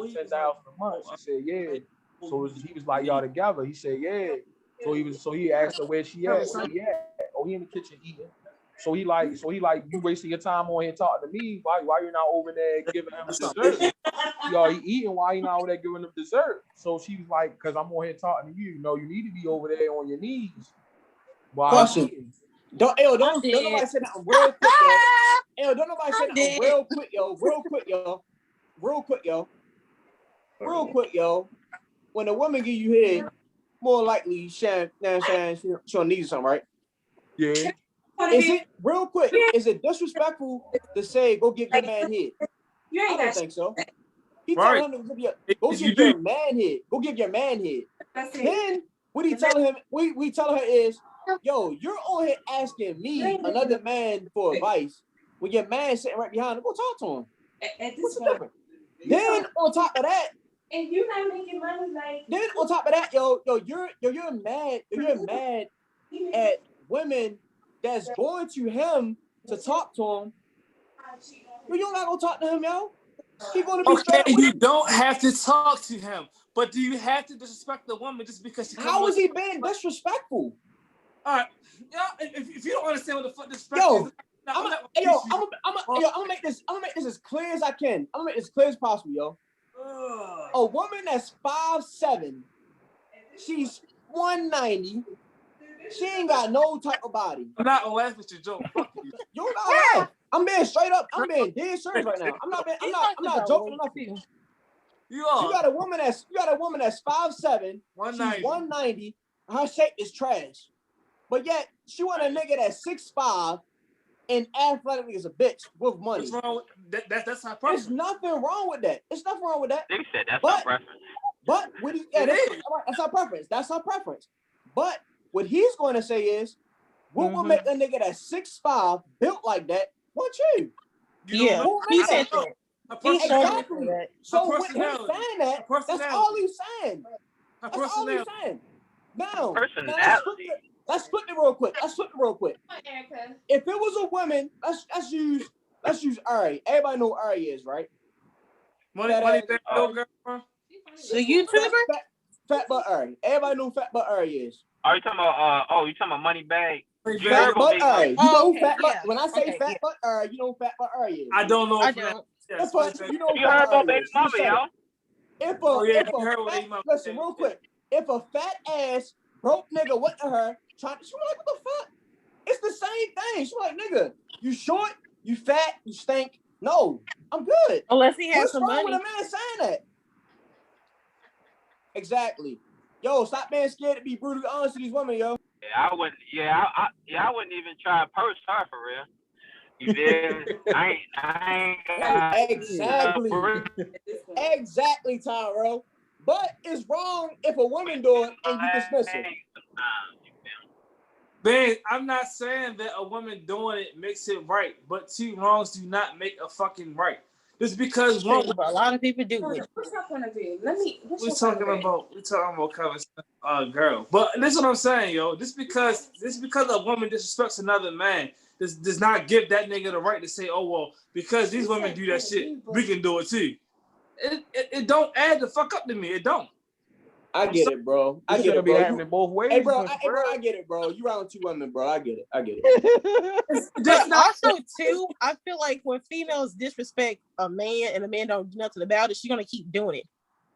month? She said, yeah. So he was like, y'all together? He said, yeah. So he asked her where she at. Where he at? Oh, he in the kitchen eating. So he like, you wasting your time on here talking to me. Why you not over there giving him dessert? Y'all eating, why you not over there giving him dessert? So she was like, because I'm on here talking to you. No, you need to be over there on your knees. Question. Don't nobody say that real quick, yo. Don't nobody say that real quick, yo. When a woman give you head, more likely she on need something, right? Yeah. Is it real quick? Is it disrespectful to say go give your man head? I don't think so. He telling him to go give your man head. Go give your man head. Then what he telling him? We telling her is, yo, you're on here asking me, another man, for advice when your man sitting right behind him. Go talk to him. What's the difference? Then on top of that, and you're not making money, like. Then on top of that, you're mad at women that's going to him to talk to him. You're not gonna talk to him, yo. He gonna be okay. You don't have to talk to him, but do you have to disrespect the woman just because? How is he being disrespectful? All right, if you don't understand what the fuck disrespect is, I'm gonna make this as clear as I can. I'm gonna make this as clear as possible, yo. A woman that's 5'7", she's 190. She ain't got no type of body. I'm not gonna laugh at your joke. Fuck you. You don't gotta laugh. I'm being straight up. I'm being dead serious right now. I'm not joking enough for you. You are. You got a woman that's 5'7", 190. Her shape is trash, but yet she want a nigga that's 6'5" and athletic as a bitch with money. What's wrong with that? That's not preference. There's nothing wrong with that. There's nothing wrong with that. They said that's not preference. But what he, that's our preference. That's our preference. But what he's going to say is, what will make a nigga that's 6'5" built like that want you? Yeah, he said that. Exactly. So with him saying that, that's all he's saying. That's all he's saying. Now, let's flip it real quick. If it was a woman, let's use Ari. Everybody know who Ari is, right? Money back girl. The YouTuber? Fat butt Ari. Everybody know who Fat butt Ari is. Are you talking about? You talking about Money Bag? Fat butt Ari. You know who Fat butt? When I say Fat butt Ari, you know who Fat butt Ari is. I don't know. I don't. That's what you know. You heard about Baby Mama, yo? Listen, real quick. If a fat ass broke nigga went to her, she was like, what the fuck? It's the same thing. She like, nigga, you short, you fat, you stink. No, I'm good. Unless he has some money. What's wrong with a man saying that? Exactly. Yo, stop being scared to be brutally honest to these women, yo. I wouldn't even try to purse her for real. You did? I ain't Exactly, Tyro. But it's wrong if a woman do it and you dismiss it. Ben, I'm not saying that a woman doing it makes it right, but two wrongs do not make a fucking right. Just because one, a lot of people do it. What's your point of view? We're talking about Kevin, girl. But this is what I'm saying, yo. Just because a woman disrespects another man, this does not give that nigga the right to say, oh well, because these women do that shit, we can do it too. It don't add the fuck up to me. It don't. I get it, bro. I get it, be bro. happening both ways. Hey, bro. I get it, bro. You around two women, bro. I get it. But also, too, I feel like when females disrespect a man and a man don't do nothing about it, she's gonna keep doing it.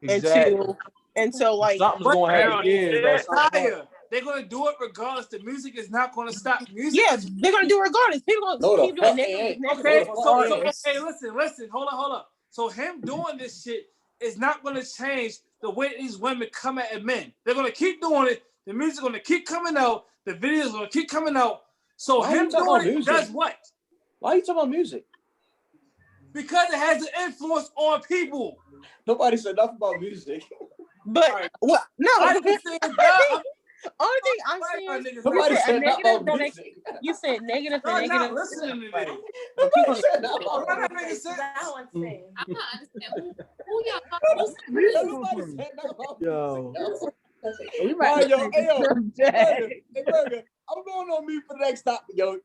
Exactly. Until like something's gonna happen again. They're gonna do it regardless. The music is not gonna stop music. Yeah, they're gonna do it regardless. People gonna keep doing it. Okay, so hey, listen, hold up. So him doing this shit is not gonna change the way these women come at men. They're gonna keep doing it. The music's gonna keep coming out. The videos gonna keep coming out. So him doing it does what? Why are you talking about music? Because it has an influence on people. Nobody said nothing about music. But right. What? No. I didn't say that. Only thing I'm saying, nobody said nothing about music. You said negative to negative. I'm not listening to me. Nobody said nothing about I'm not understanding. Who y'all? Nobody said nothing about music. You hey, Burgg, I'm going on mute for the next topic, yo.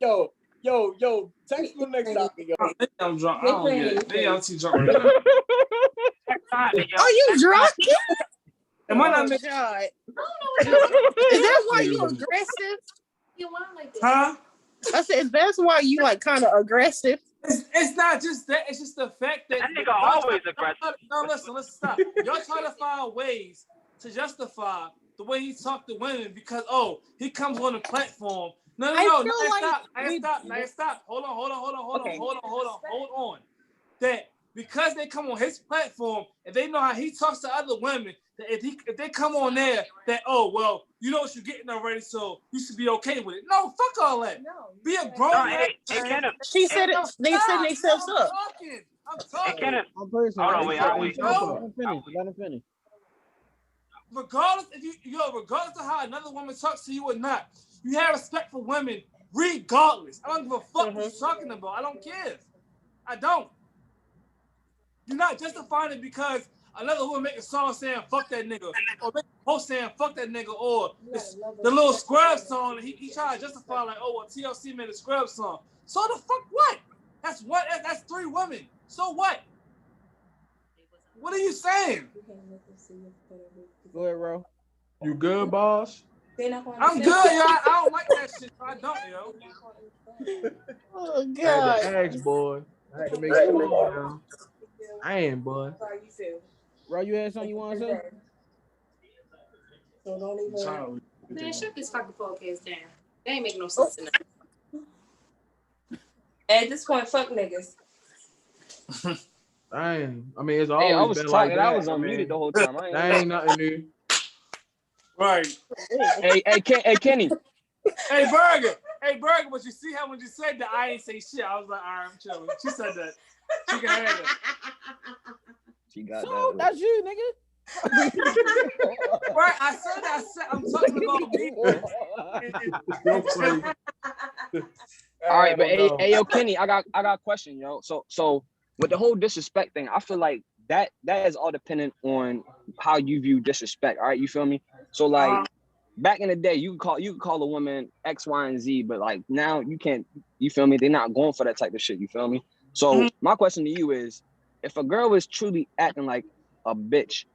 Yo, text me the next topic, yo. Maybe I'm drunk. I don't get it. Maybe I'm too drunk right now. Are you drunk? Am I not Oh, making? God. Is that why you aggressive? You want like this? Huh? I said, that's why you like kind of aggressive. It's not just that. It's just the fact that That nigga always aggressive. No, listen, stop. Y'all try to find ways to justify the way he talked to women because he comes on the platform. No, stop. Hold on. That because they come on his platform and they know how he talks to other women, that if they come on there, that you know what you're getting already, so you should be okay with it. No, fuck all that. No. Be a grown man. She said it. They set themselves up. I'm talking. Hey, Kenneth. One person. Hold on, wait. Let him finish. Regardless regardless of how another woman talks to you or not, you have respect for women regardless. I don't give a fuck what you're talking about. I don't care. I don't. You're not justifying it because another woman make a song saying fuck that nigga, or make a post saying fuck that nigga, or the little Scrub song. He tried to justify like, TLC made a Scrub song. So the fuck what? That's what? That's 3 women. So what? What are you saying? Go ahead, Ro. You good, boss? I'm good, yo. I don't like that shit. I don't, yo. Oh, I had God. to ask, boy. I had to make sure. I ain't, boy. Ro, you had something you want to say? So don't even. Man, shut this fucking podcast down. They ain't making no sense enough. At this point, fuck niggas. I mean, it's always I was been talking. like that. I was unmuted the whole time. That ain't nothing new. Right. Hey, Kenny. Hey, Burgg, but you see how when you said that, I ain't say shit. I was like, all right, I'm chilling. She said that. She can have it. She got So that. that's you, nigga. Right, I said that. I'm talking about me. All right, but hey, yo, Kenny, I got a question, yo. So with the whole disrespect thing, I feel like that is all dependent on how you view disrespect. All right, you feel me? So like back in the day, you could call a woman X, Y, and Z, but like now you can't. You feel me? They're not going for that type of shit. You feel me? So my question to you is, if a girl is truly acting like a bitch,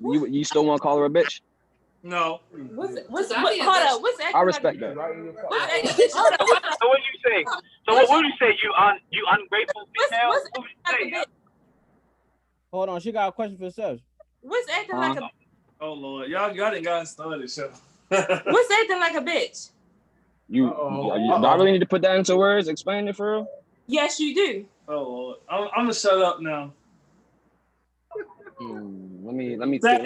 you still want to call her a bitch? No. Hold up. What's that? I respect that. So what do you say? So what would you say? You ungrateful female? What would you say? Hold on, she got a question for herself. What's acting like a? Oh Lord, y'all didn't got started, so. What's acting like a bitch? Do I really need to put that into words? Explain it for real? Yes, you do. Oh Lord, I'm gonna shut up now. Let me think.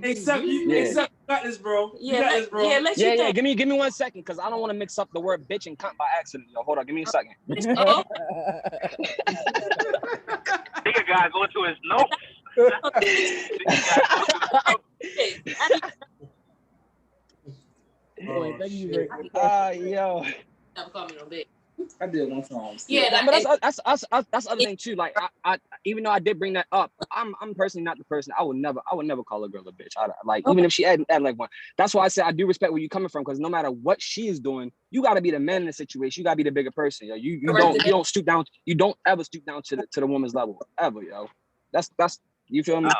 Except you got this, bro. Yeah, let you think. Give me 1 second, because I don't want to mix up the word bitch and cunt by accident. Yo, hold on, give me a second. Nigga gotta go to his notes. Thank you, yo. Never call me no bitch. I did one song. Yeah, but that's the other thing too. Like I even though I did bring that up, I'm personally not the person. I would never call a girl a bitch. Even if she add like one. That's why I said I do respect where you're coming from, because no matter what she is doing, you got to be the man in the situation. You got to be the bigger person, yo. You don't stoop down. You don't ever stoop down to the woman's level ever, yo. That's you feel me?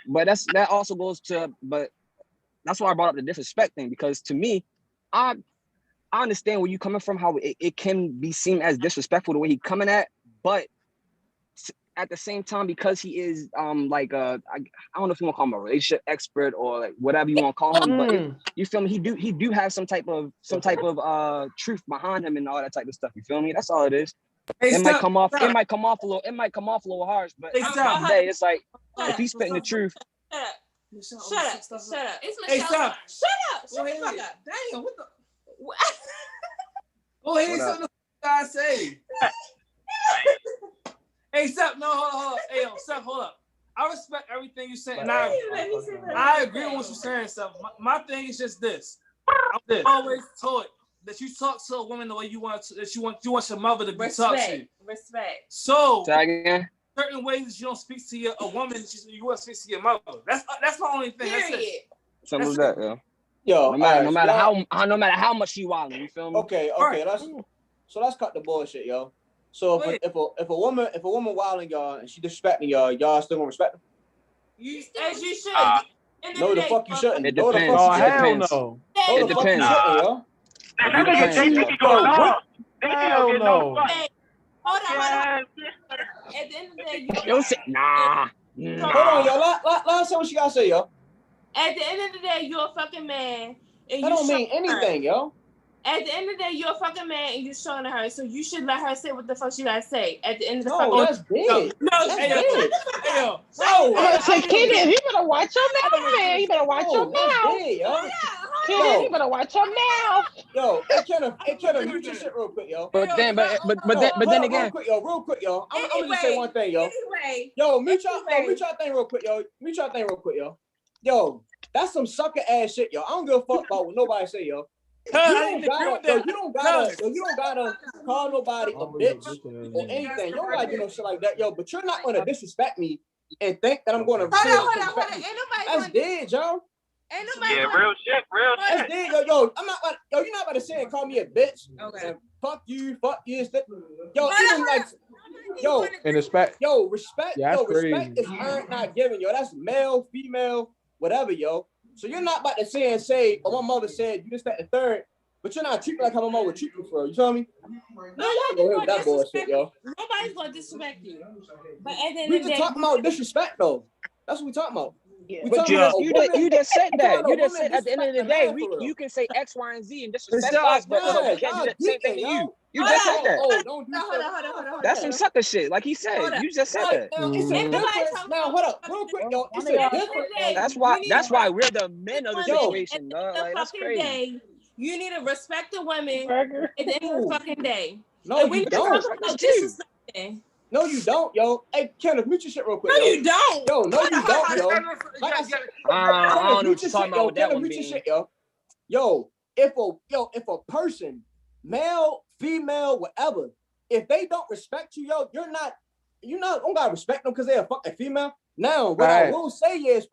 But that also goes to, but that's why I brought up the disrespect thing, because to me, I understand where you're coming from, how it can be seen as disrespectful the way he's coming at, but at the same time, because he is I don't know if you want to call him a relationship expert or like whatever you want to call him, but you feel me? He do have some type of truth behind him and all that type of stuff. You feel me? That's all it is. It might come off a little harsh, but at the end of the day, it's like if he's spitting the truth. Shut up. It's Hey, stop. Shut up. Shut the fuck up. Damn, what the? Go ahead, something I say. Hey, Seth, no, hold up. Hey, Seth, hold up. I respect everything you said, and I agree with what you're saying, Seth. My thing is just this. I'm always taught that you talk to a woman the way you want to, that you want your mother to be talked to. Respect. So, again. Certain ways that you don't speak to a woman, you want to speak to your mother. That's my only thing. Period. Simple as that, yeah. Yo, No matter right, no matter how much she wilding, you feel me? Okay, let's cut the bullshit, yo. So if a woman wilding y'all and she disrespecting y'all still gonna respect her? As you should. No, the fuck you shouldn't. It No, the depends. fuck you It shouldn't. depends. No, It the fuck you depends. shouldn't, yo. It depends, they yo. be going off. They Hell don't get no. no fuck. Hold on. Yeah. At the end of the day, Yo, nah. Hold on, yo. Let's say what she gotta say, yo. At the end of the day, you're a fucking man. And That don't mean anything, yo. At the end of the day, you're a fucking man and you're showing her, so you should let her say what the fuck she gotta say. At the end of the fucking that's big. that's big. No, I'm gonna say, Kenneth, you better watch your mouth, man. You better watch your mouth. Big, yo. Kenneth, you better watch your mouth. Yo, hey, Kenneth, mute your shit real quick, yo. But then again, real quick, yo. I'm gonna just say one thing, yo. Yo, mute your thing real quick, yo. Mute your thing real quick, yo. Yo, that's some sucker ass shit, yo. I don't give a fuck about what nobody say, yo. You don't gotta call nobody a bitch or anything. You don't gotta do no shit like that, yo. But you're not gonna disrespect me and think that I'm gonna Hold on. That's dead, yo. Yeah, real shit. That's dead, yo. I'm not like, yo. You're not about to say and call me a bitch. Okay. And fuck you. Yo, even like, yo, And respect. yo, respect. Yeah, that's Respect crazy. is earned, not given, yo. That's male, female, whatever, yo. So you're not about to say, oh, my mother said you just that the third, but you're not treating like how my mother would treat you for. You feel me? That bullshit, yo. Nobody's gonna disrespect you. But at the end We of the just day, talking about disrespect, though. That's what we talking about. but you just said that. You just said at the end of the day, you can say X, Y, and Z and disrespect us, but we can't do the same thing to you. You just said that. Don't do hold on. That's some sucker shit. Like he said, you just said that. It's a difference. Now, hold up, real quick, yo. It's a difference. That's why we're the men of the situation, dog. Like that's crazy. You need to respect the women Burger. at the end of the fucking day. No, you don't. No, you don't, yo. Hey, Kenneth, mute your shit real quick. No, you don't. Yo, no, you don't, yo. Like I said, I don't know what you're talking about with that one, mute your shit, yo. Yo, if a person, male, female, whatever, if they don't respect you, yo, you don't gotta respect them because they're a fucking female. Now, what I will say is,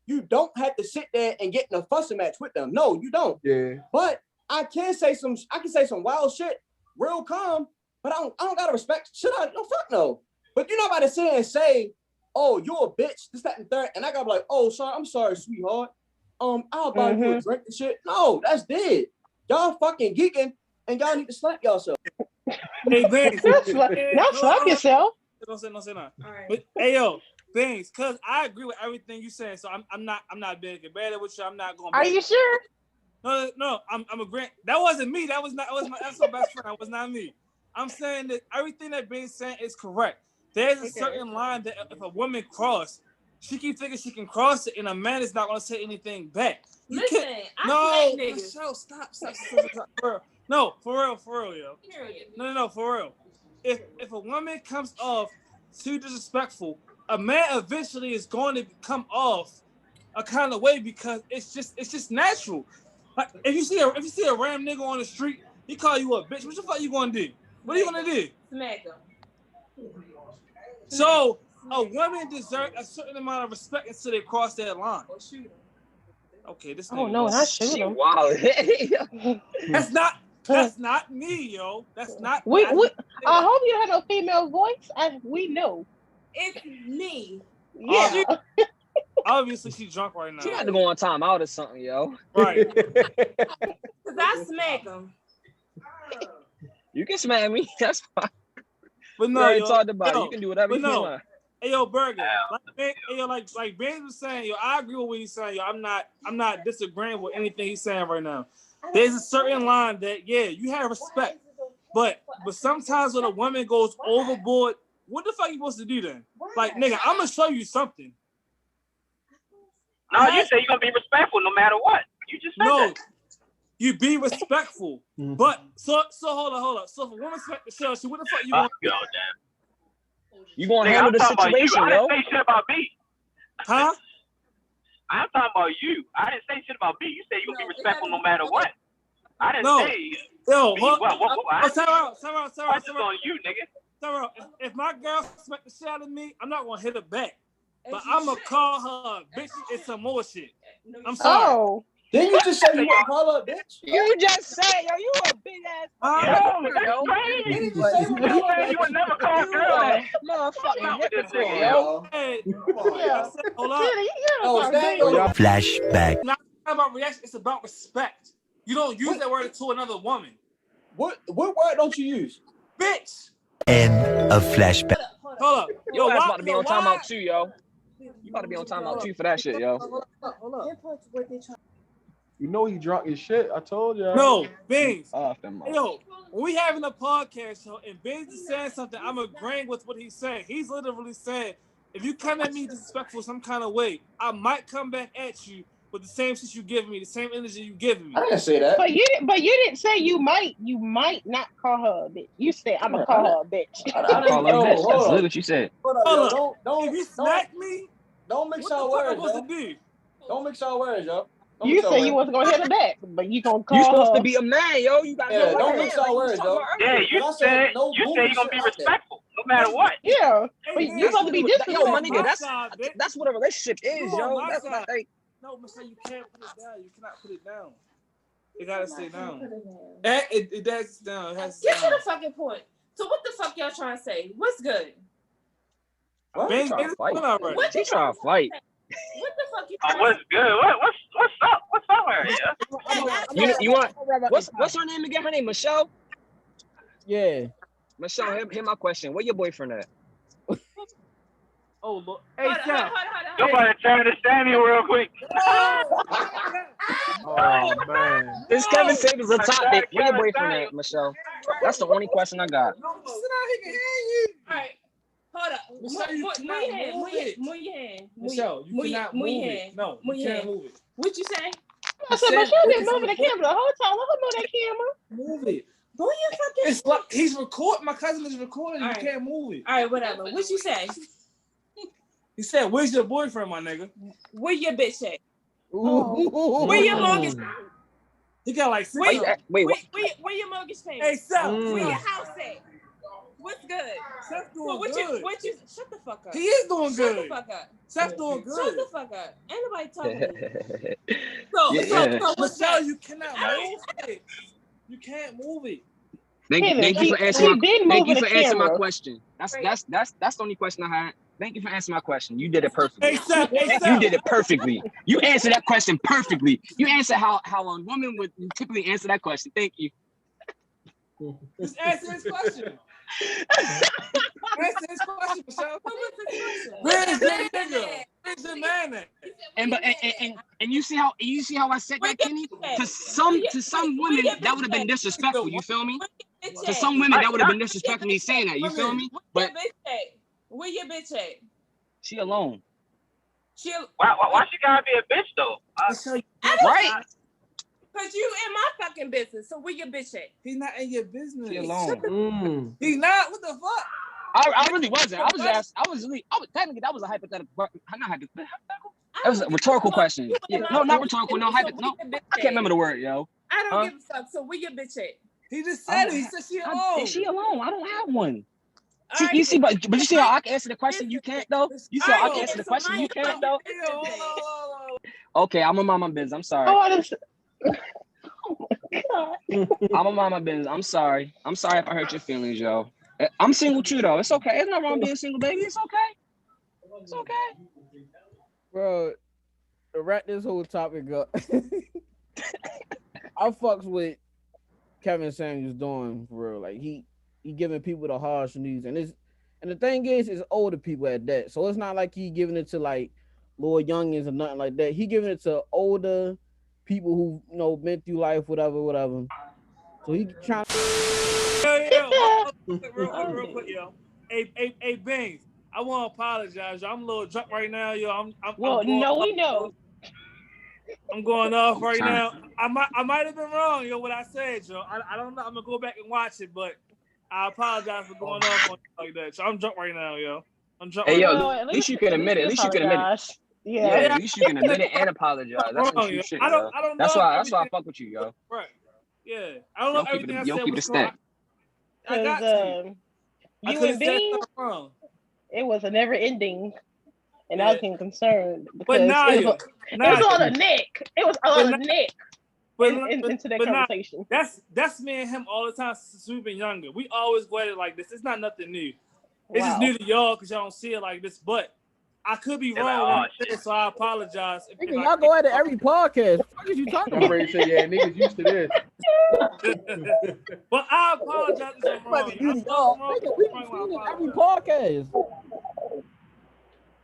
you don't have to sit there and get in a fussing match with them. No, you don't. Yeah. But I can say some wild shit, real calm. But I don't gotta respect. Should I? No, fuck no. But you're not about to sit and say, "Oh, you're a bitch," this, that, and third, and I gotta be like, "Oh, sorry, I'm sorry, sweetheart. I'll buy you a drink and shit." No, that's dead. Y'all fucking geeking, and y'all need to slap yourself. Hey, Banks. Don't slap yourself. Don't say no. All right. But hey, yo, Banks, cause I agree with everything you saying. So I'm not big and bad with you. I'm not going. Are you sure? No. I'm agreeing. That wasn't me. That's my best friend. That was not me. I'm saying that everything that Ben's saying is correct. There's a certain line that if a woman cross, she keeps thinking she can cross it, and a man is not going to say anything back. Listen, Stop. No, for real, yo. No, for real. If a woman comes off too disrespectful, a man eventually is going to come off a kind of way because it's just natural. Like if you see a ram nigga on the street, he call you a bitch. What the fuck you gonna do? What are you gonna do? Smack him. So a woman deserves a certain amount of respect until they cross that line. Or shoot him. Okay, this. Oh no, not shoot him. Wow. That's not me, yo. That's not. I hope you have no female voice. We know. It's me. Yeah. Obviously, she's drunk right now. She had to go on time out or something, yo. Right. Cause I smack him. You can smack me. That's fine. But no, we already talked about it. You can do whatever you want. Hey, yo, Burgg. Like Ben was saying, yo, I agree with what he's saying, yo. I'm not disagreeing with anything he's saying right now. There's a certain line that, yeah, you have respect, but sometimes when a woman goes overboard, what the fuck you supposed to do then? Like, nigga, I'm gonna show you something. No, you say you're gonna be respectful no matter what. You just said that. You be respectful, but so hold on. So if a woman smack the shell, what the fuck you want? You gonna handle the situation, yo? I didn't say shit about B. Huh? I'm talking about you. I didn't say shit about B. You said you gonna be respectful no matter what. I didn't say. Yo, what? Time out. It's on you, nigga. If my girl smack the shit out of me, I'm not gonna hit her back. But I'm gonna call her a bitch and some more shit. I'm sorry. Oh. Didn't you just say you want to call her a bitch? You just said, yo, you a big ass. Yo, Didn't you just say you want to call her a bitch? you would never call a girl that. Motherfucking hypocrite, nigga, yo. Hey, Yeah. hold up. Flashback. It's not about reaction. It's about respect. You don't use that word to another woman. What word don't you use? Bitch. End of flashback. Hold up. Yo, ass about to be on why? timeout too, yo. You about to be on timeout too for that shit, yo. Hold up. You know he drunk as shit. I told you. No, Bings. Hey, Yo, when we having a podcast show and Bings is saying something, I'm agreeing with what he's saying. He's literally saying, if you come at me disrespectful some kind of way, I might come back at you with the same shit you give me, the same energy you give me. I didn't say that. But you didn't say you might not call her a bitch. You said I'm gonna call her a bitch. I call her a bitch. That's literally what you said. Hold up, yo. If you smack me, don't mix what our the fuck words, am I supposed yo. to do? Don't mix our words, yo. You said you wasn't gonna hit her back, but you gonna call You supposed her. to be a man, yo. You got don't mix our words, yo. Yeah, you said you're gonna be respectful no matter what. Yeah, but you supposed to be disrespectful. Yo, my nigga, that's what a relationship is, yo. That's not like. No, Michelle, you can't put it down. You cannot put it down. It gotta stay down. It does down. It has to Get to the fucking point. So what the fuck y'all trying to say? What's good? She trying to fight. She trying to fight. What the fuck you? What's good? What's up? What's up, here? You want? What's her name again? Her name Michelle. Yeah. Michelle, hear my question. Where your boyfriend at? Oh, look. Hey, Sam. Somebody turn this down here real quick. Oh man. This Kevin Samuels a topic. Where your boyfriend at, Michelle? That's the only question I got. All right. Hold up. Michelle, you cannot move it. Move your hand. Michelle, you cannot move it. No, you can't move it. What you say? I said, Michelle been moving the camera the whole time. Let her move that camera. Move it. Move your fucking. It's like he's recording. My cousin is recording. You can't move it. All right, whatever. What you say? He said, "Where's your boyfriend, my nigga? Where your bitch at? Ooh. Where your mortgage? He got like where your mortgage payment? Hey, Seth. Where your house at? What's good? Seth doing what good. You shut the fuck up. He is doing good. Shut the fuck up. Seth doing good. Shut the fuck up. Ain't nobody talking to you. So what's Michelle, that? you cannot move it. You can't move it. Thank you for answering my question. That's the only question I had. Thank you for answering my question. You did it perfectly. Hey, Seth, you did it perfectly. You answered that question perfectly. You answered how a woman would typically answer that question. Thank you. Just answer his question. Answer his question, Michelle. What was his question? Where's your nigga? Where's your man at? And you see how I said that, Kenny? To some women that would have been disrespectful. You feel me? To some women that would have been disrespectful me saying that. You feel me? But where your bitch at? She alone. Why she gotta be a bitch though? Right? Cause you in my fucking business. So where your bitch at? He's not in your business. She alone. He's not. What the fuck? I really wasn't. Technically that was a hypothetical. Not hypothetical. That was a rhetorical question. No, not rhetorical. No, I can't remember the word, yo. I don't give a fuck. So where your bitch at? He just said it. He said she alone. Is she alone? I don't have one. See, you see, but you see how I can answer the question, you can't though. You see how I can answer the question, you can't though. Okay, I'm a mama business. I'm sorry. Oh my God. I'm a mama business. I'm sorry. I'm sorry if I hurt your feelings, yo. I'm single too though. It's okay. It's not wrong being single, baby. It's okay. It's okay. Bro, to wrap this whole topic up, I fucks with Kevin Samuels doing for real. Like he giving people the harsh news, and the thing is, it's older people at that. So it's not like he giving it to like little youngins or nothing like that. He giving it to older people who been through life, whatever. So he trying. Real quick, yo. Hey, Bings. I want to apologize. Yo. I'm a little drunk right now, yo. We know. I'm going off right now. I might have been wrong, yo. What I said, yo. I don't know. I'm gonna go back and watch it, but I apologize for going off on you like that. So I'm drunk right now, yo. I'm drunk. Hey, yo. At least you can admit it. At least you can admit it. Yeah. At least you can admit it and apologize. That's some true shit, yo. That's why I fuck with you, yo. Right. Yeah. I don't know everything I said keep was the wrong. stack. I got to. You and Bean, it was a never ending. and I was getting concerned because But Naya, it was a lot of Nick. It was a lot of Nick into that conversation. That's me and him all the time since we've been younger. We always go at it like this. It's not nothing new. It's just new to y'all because y'all don't see it like this. But I could be wrong, so I apologize. Y'all go at it every podcast. What are you talking about? I'm ready to say, yeah, niggas used to this. But I apologize if I'm wrong. Every podcast.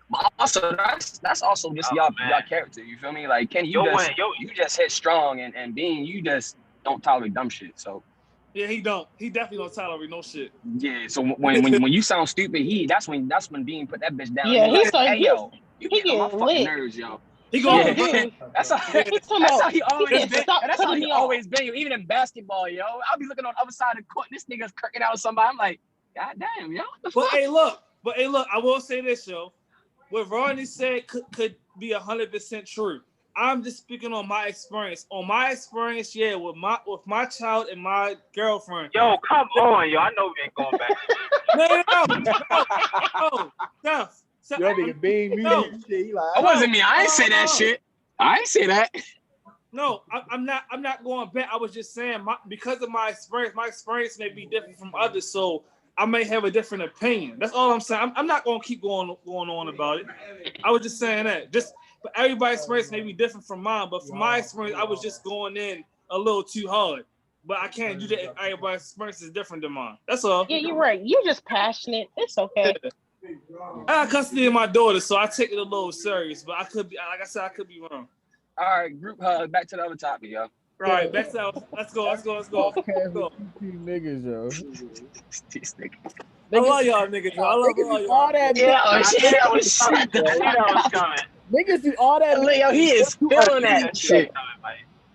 But also, that's also just y'all character. You feel me? Like Kenny, you just hit strong, and being you just don't tolerate dumb shit. So. Yeah, he don't. He definitely don't tolerate no shit. Yeah, so when you sound stupid, that's when Bean put that bitch down. Yeah, he's like, hey yo, you he get on my fucking lit. nerves, yo. He going. Yeah. That's how he always been. That's how he always been. Even in basketball, yo, I'll be looking on the other side of the court, and this nigga's kirking out somebody. I'm like, God damn, yo. What the fuck? But hey, look. I will say this, yo. What Rodney said could be 100% true. I'm just speaking on my experience. On my experience, yeah, with my child and my girlfriend. Yo, come on, yo. I know we ain't going back. No. Steph. Yo, nigga being muted. Shit. Like, It wasn't me. I ain't say that shit. I ain't say that. No, I'm not going back. I was just saying because of my experience may be different from others, so I may have a different opinion. That's all I'm saying. I'm not gonna keep going on about it. I was just saying that. But everybody's experience may be different from mine. But from my experience, I was just going in a little too hard. But I can't do that if everybody's experience is different than mine. That's all. Yeah, you're right. You're just passionate. It's okay. Yeah. I got custody of my daughter, so I take it a little serious. But I could be, like I said, I could be wrong. All right, group hug. Back to the other topic, yo. Right, back to let's go. Niggas, yo. These niggas. I love y'all niggas. I love all y'all. All that niggas do all that. Yo, he is feeling that shit.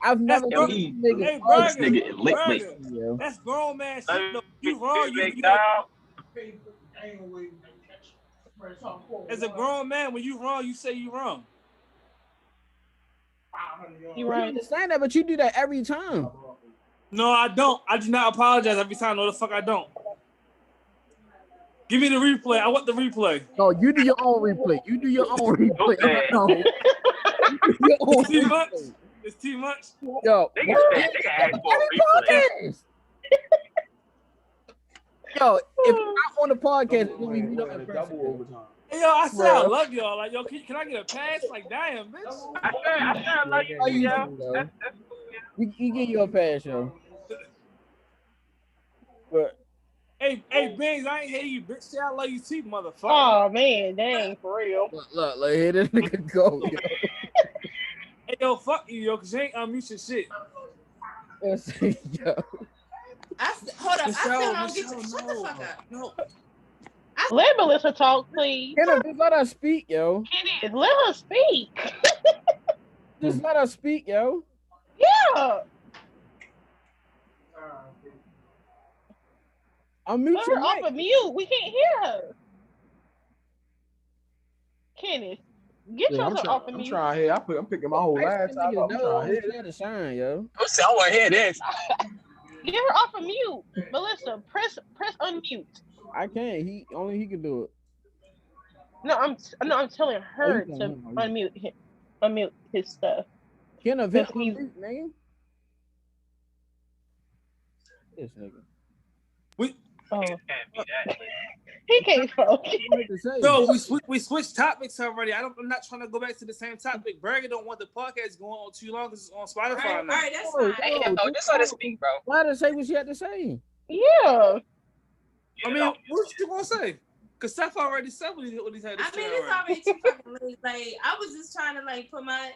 I've never seen niggas. Hey, This nigga lit. That's grown man shit. You wrong. As a grown man, when you wrong, you say you wrong. You right. I understand that, but you do that every time. No, I don't. I do not apologize every time. No, the fuck I don't. Give me the replay. I want the replay. No, you do your own replay. You do your own replay. Okay. No. It's too much. It's too much. Yo, They can ask for a replay. Yo, if you're not on the podcast, we meet up in person. Hey, yo, I said I love y'all. Like, yo, can I get a pass? Like, damn, bitch. I said I love you, yo. You get your pass, yo. But hey, Bings, I ain't hear you, bitch. Say I love you too, motherfucker. Oh man, dang, for real. Look, here this nigga go. Yo. Hey, yo, fuck you, yo, cause you ain't unmute your shit. Yo. Hold up. I still don't get you. Shut the fuck up. No. Let Melissa talk, please. Kenneth, just let us speak, yo. Kenneth, let her speak. Just let us speak, yo. Yeah. Unmute Put your her off mic. of mute. We can't hear her. Kenneth, get yourself off of mute. I'm trying here. I'm picking my whole laptop up. I'm trying here. Let it shine, yo. I want to hear this. Get her off of mute. Melissa, press unmute. I can't. He can do it. No, I'm telling her to unmute his stuff. Kenneth, hit unmute, nigga. This nigga. He can't focus. No, we switched topics already. I'm not trying to go back to the same topic. Burgg don't want the podcast going on too long because it's on Spotify All now. right, that's fine. Hey, yo, just let us speak, bro. Let her say what she had to say. Yeah. I mean, what you gonna say? Cause Steph already said what he had to say. I mean, it's already too fucking late. Like, I was just trying to like put my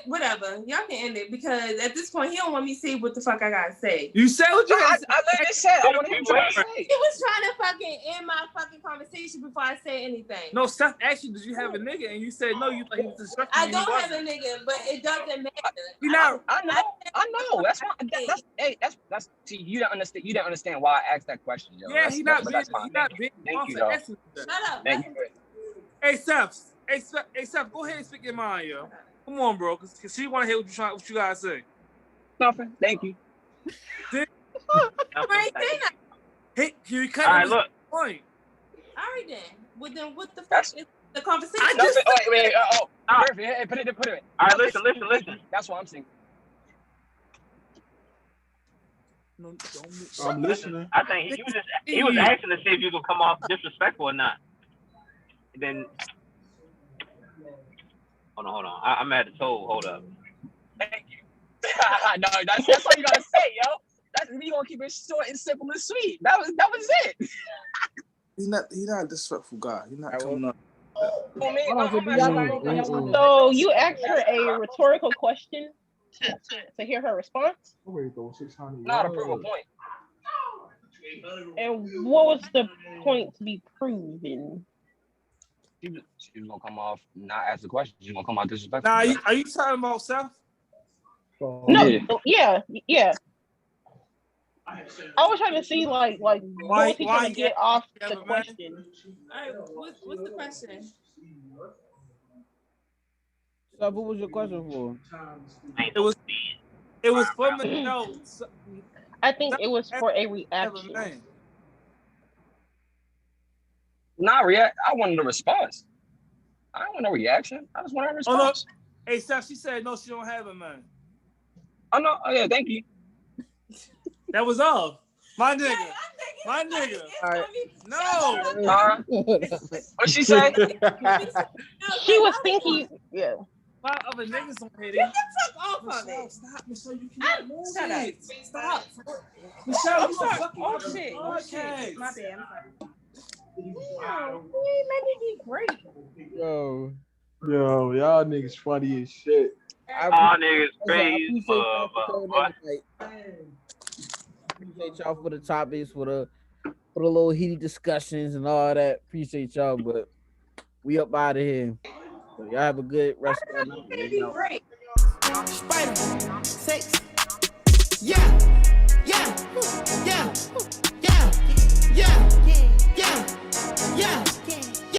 whatever. Y'all can end it because at this point he don't want me to say what the fuck I gotta say. You said what you had to say. I let it say. I want to hear what you say. He was trying to fucking end my fucking conversation before I say anything. No, Steph asked you, did you have a nigga? And you said no. You thought he was disrespectful. I don't have a nigga, but it doesn't matter. You know, I know. That's why. That's. See, you don't understand. You don't understand why I asked that question, yo. Yeah, he's not being. Thank you, though. Shut up. Thank you. Hey, Steph, go ahead and speak your mind, yo. Come on, bro, because she want to hear what you guys say. Nothing. Thank you. Hey, you cut all right, look. Point. All right then. Well then, what the fuck is? The conversation. Perfect. Hey, put it. All right, listen. That's what I'm saying. I'm listening. I think he was asking to see if you could come off disrespectful or not. And then hold on. I'm at the toe. Hold up. Thank you. No, that's all you gotta say, yo. We gonna keep it short and simple and sweet. That was it. He's not a disrespectful guy. He's not coming up. So you asked her a rhetorical question to hear her response? Not to prove a point. And what was the point to be proven? She was gonna come off not ask the question. She's gonna come out disrespectful. Now, are you talking about Seth? No, yeah. I was trying to see like what was he trying to get off the question? All right, what's the question? So what was your question for? It was for Michelle. I think it was for a reaction. Not react. I wanted a response. I don't want no reaction. I just want a response. Oh, no. Hey, Seth, she said no, she don't have a man. Oh no. Oh yeah, thank you. That was all. My nigga. All right. No. What she say? She was thinking. Yeah. My other niggas on here. You can talk off of it. Stop, Michelle. You can't move Shut up. it. Stop. Michelle, you sorry. fucking Oh shit. My bad. I'm sorry. Let me be great. Yo, y'all niggas funny as shit. All niggas crazy. Appreciate y'all for the topics, for the little heated discussions and all that. Appreciate y'all, but we up out of here. So y'all have a good rest of the night. Spider, sex, yeah.